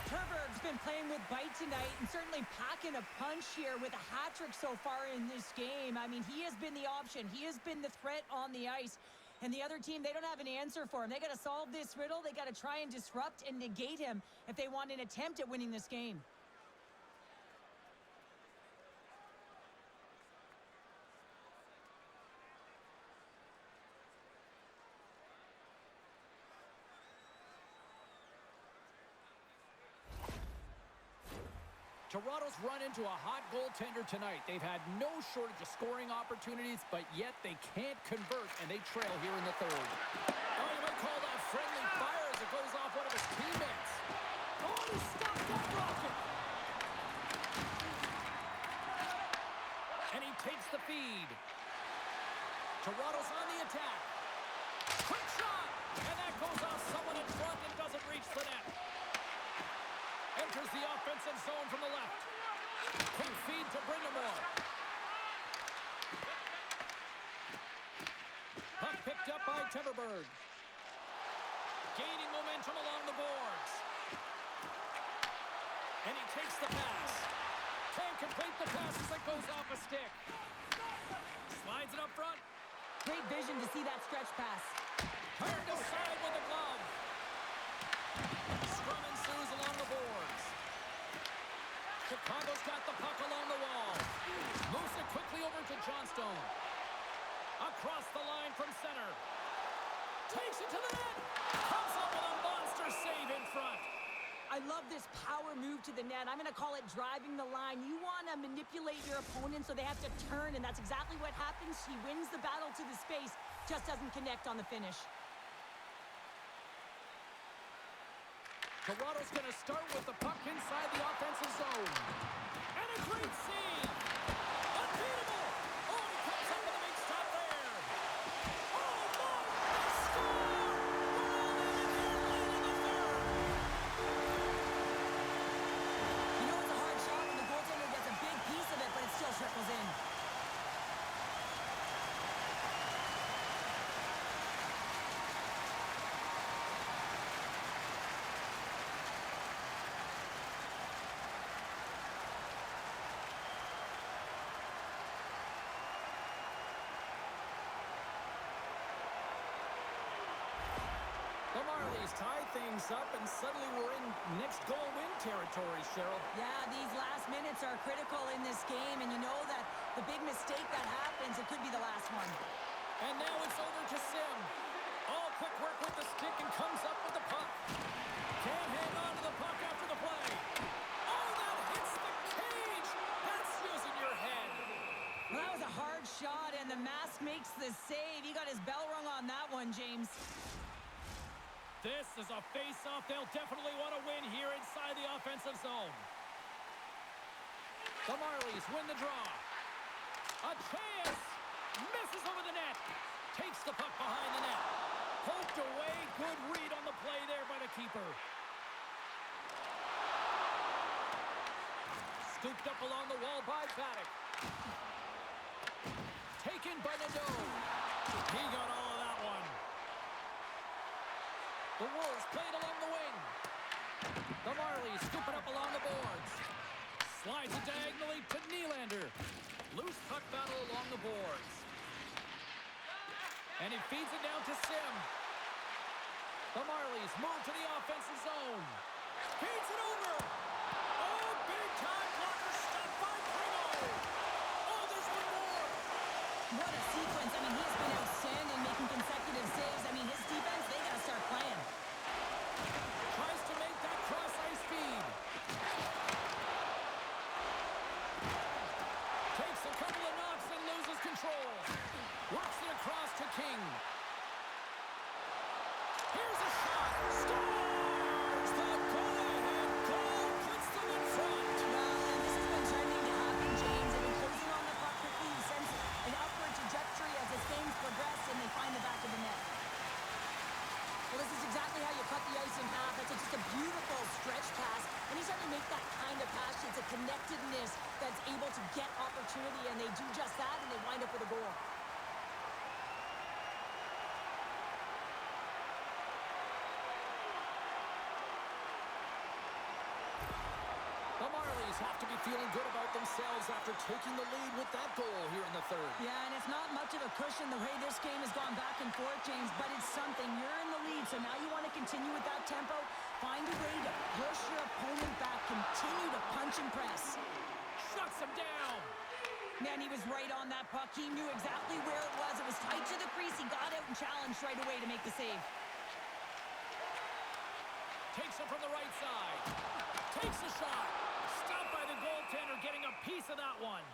Terberg's been playing with bite tonight and certainly packing a punch here with a hat trick so far in this game. I mean, he has been the option. He has been the threat on the ice. And the other team, they don't have an answer for him. They got to solve this riddle. They got to try and disrupt and negate him if they want an attempt at winning this game. Toronto's run into a hot goaltender tonight. They've had no shortage of scoring opportunities, but yet they can't convert, and they trail here in the third. Oh, you might call that friendly fire as it goes off one of his teammates. Oh, he stopped that rocket! And he takes the feed. Toronto's on the attack. Quick shot! And that goes off someone in front and doesn't reach the net. Enters the offensive zone from the left. Quick feed to Brindamore. Puck picked up by Timberberg. Gaining momentum along the boards. And he takes the pass. Can't complete the pass as it goes off a stick. Slides it up front. Great vision to see that stretch pass. Turned aside with a glove. Scrum ensues along the boards. Chicago's got the puck along the wall. Moves it quickly over to Johnstone. Across the line from center. Takes it to the net. Comes up with a monster save in front. I love this power move to the net. I'm going to call it driving the line. You want to manipulate your opponent so they have to turn, and that's exactly what happens. He wins the battle to the space, just doesn't connect on the finish. Toronto's going to start with the puck inside the offensive zone. And a great save. Unbeatable. Oh, he comes up with a big stop there. Oh, no. They score. You know it's a hard shot when the goaltender gets a big piece of it, but it still trickles in. The Marlies tie things up, and suddenly we're in next goal win territory, Cheryl. Yeah, these last minutes are critical in this game, and you know that the big mistake that happens, it could be the last one. And now it's over to Sim. All quick work with the stick and comes up with the puck. Can't hang on to the puck after the play. Oh, that hits the cage. That's using your head. Well, that was a hard shot, and the mask makes the save. He got his bell rung on that one, James. This is a face-off they'll definitely want to win here inside the offensive zone. The Marlies win the draw. A chance. Misses over the net. Takes the puck behind the net. Poked away. Good read on the play there by the keeper. Scooped up along the wall by Paddock. Taken by Nadeau. He got all of that one. The Wolves played along the wing. The Marlies scoop it up along the boards. Slides it diagonally to Nylander. Loose puck battle along the boards. And he feeds it down to Sim. The Marlies move to the offensive zone. Feeds it over. Oh, big time blocker stop by Primo. Oh, there's one more. What a sequence. I mean, he's been outstanding making consecutive saves. I mean, his defense, they got to start playing. Tries to make that cross-ice feed. Takes a couple of knocks and loses control. Works it across to King. Here's a shot. Scores! The go-ahead goal puts them in front. Well, and this has been trending to happen, James. They've been closing on the puck quickly. You sense an upward trajectory as this game's progressed, and they find the back of the net. Well, this is exactly how you cut the ice in half. It's just a beautiful stretch pass. And he's trying to make that kind of pass. It's a connectedness that's able to get opportunity, and they do just that, and they wind up with a goal. The Marlies have to be feeling good about themselves after taking the lead with that goal here in the third. Yeah, and it's not much of a cushion the way this game has gone back and forth, James, but it's something. You're in the lead, so now you want to continue with that tempo. Find a way to push your opponent back. Continue to punch and press. Shuts him down. Man, he was right on that puck. He knew exactly where it was. It was tight to the crease. He got out and challenged right away to make the save. Takes it from the right side. Takes a shot. Stopped by the goaltender, getting a piece of that one.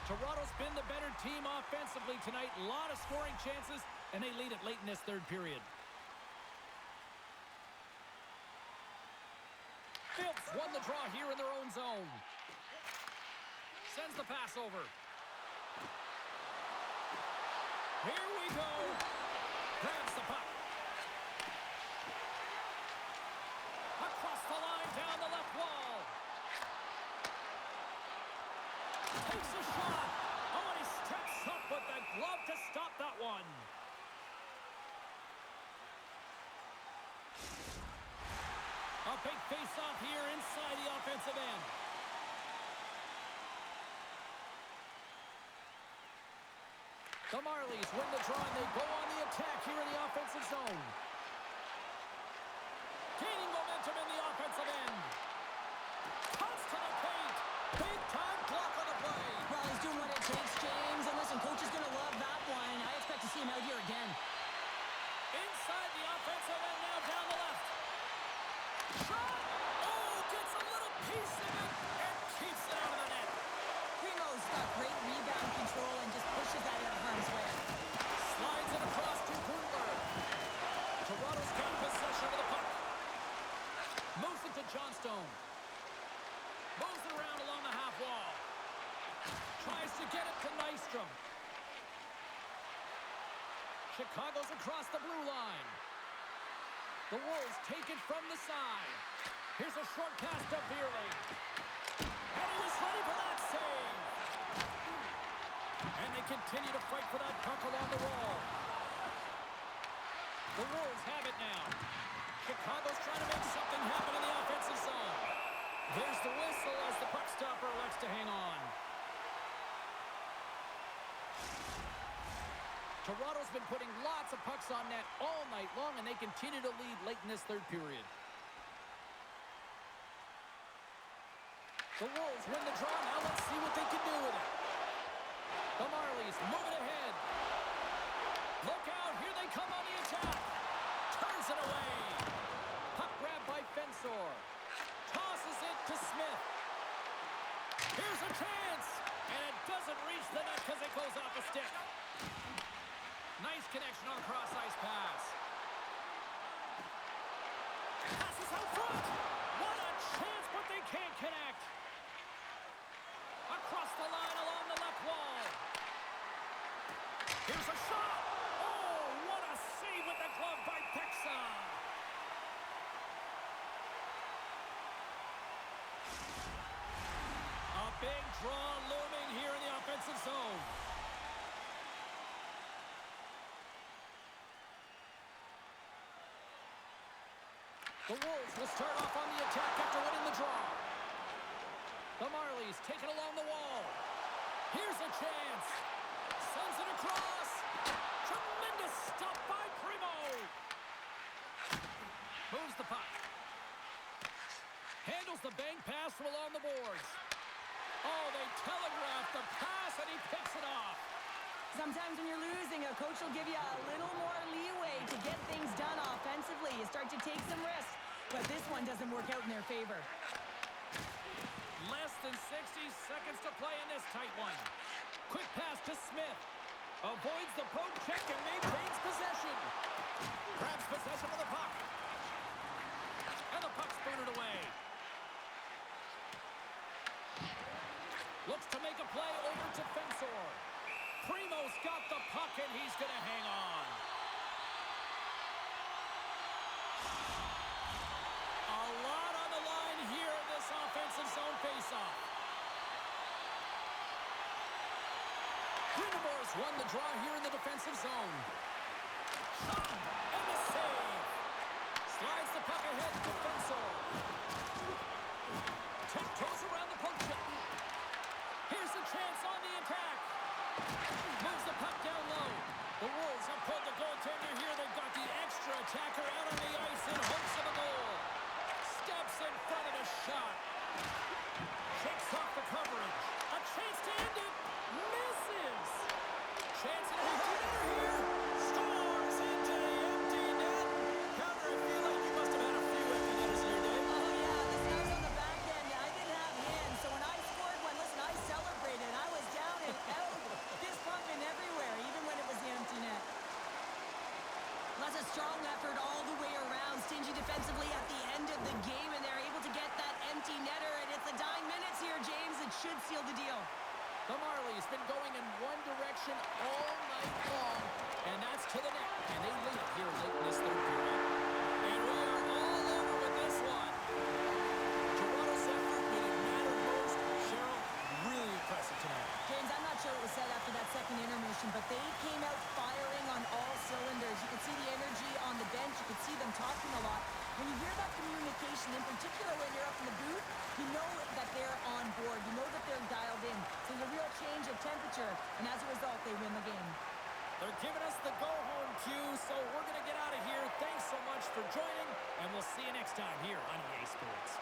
Toronto's been the better team offensively tonight. A lot of scoring chances, and they lead it late in this third period. Phillips won the draw here in their own zone. Sends the pass over. Here we go. Grabs the puck. Across the line, down the left wall. Takes a shot. Oh, and he steps up with the glove to stop that one. A big face-off here inside the offensive end. The Marlies win the draw, and they go on the attack here in the offensive zone. Gaining momentum in the offensive end. Cuts to the paint. Big-time block on the play. Well, he's doing what it takes, James. And listen, coach is going to love that one. I expect to see him out here again. Inside the offensive end now, down the left. Shot! Oh, gets a little piece of it and keeps it out of the net. Primo's got great rebound control and just pushes that out of harm's way. Slides it across to Bruno. Tries to get it to Nystrom. Chicago's across the blue line. The Wolves take it from the side. Here's a short pass to Beerley. And he was ready for that save. And they continue to fight for that puck along the wall. The Wolves have it now. Chicago's trying to make something happen in the offensive zone. There's the whistle as the puck stopper elects to hang on. Toronto's been putting lots of pucks on net all night long, and they continue to lead late in this third period. The Wolves win the draw. Now let's see what they can do with it. The Marlies move it ahead. Look out. Here they come on the attack. Turns it away. Puck grab by Fensor. Tosses it to Smith. Here's a chance. And it doesn't reach the net because it goes off the stick. Nice connection on the cross-ice pass. Passes out front. What a chance, but they can't connect. Across the line along the left wall. Here's a shot. Oh, what a save with the glove by Pexa. A big draw looming here in the offensive zone. The Wolves will start off on the attack after winning the draw. The Marlies take it along the wall. Here's a chance. Sends it across. Tremendous stop by Primo. Moves the puck. Handles the bank pass from along the boards. Oh, they telegraph the pass, and he picks it off. Sometimes when you're losing, a coach will give you a little more leeway to get things done offensively. You start to take some risks, but this one doesn't work out in their favor. Less than 60 seconds to play in this tight one. Quick pass to Smith. Avoids the poke check and maintains possession. Grabs possession of the puck. And the puck's booted away. Looks to make a play over to Fensor. Primo's got the puck, and he's going to hang on. A lot on the line here in this offensive zone faceoff. Greenemores won the draw here in the defensive zone. Shot and the save. Slides the puck ahead to Fensor. Tiptoes around the poke check. Here's a chance on the attack. Moves the puck down low. The Wolves have pulled the goaltender here. They've got the extra attacker out on the ice in hopes of a goal. Steps in front of the shot. Shakes off the coverage. A chance to end it. Misses. Chance in the corner here. Scores into the empty net. Counter, I feel like you must have had a few empty netters in your day. Oh, yeah, this guy was on the back end. I didn't have hands, so when I scored one, listen, I celebrated. I was down and out. Fist pumping everywhere, even when it was the empty net. That's a strong effort all the way around. Stingy defensively at the end of the game, and they're able to get that empty netter, and it's the dying minutes here, James. It should seal the deal. The Marlies been going in one direction all night long, and that's to the net. And they lead it here late in this third period. And we are all over with this one. Toronto's effort when it mattered most. Cheryl, really impressive tonight. James, I'm not sure what was said after that second intermission, but they came out firing on all cylinders. You could see the energy on the bench. You could see them talking a lot. When you hear that communication, in particular when you're up in the booth, you know that they're on board. You know that they're dialed in. So there's a real change of temperature, and as a result, they win the game. They're giving us the go-home cue, so we're going to get out of here. Thanks so much for joining, and we'll see you next time here on EA Sports.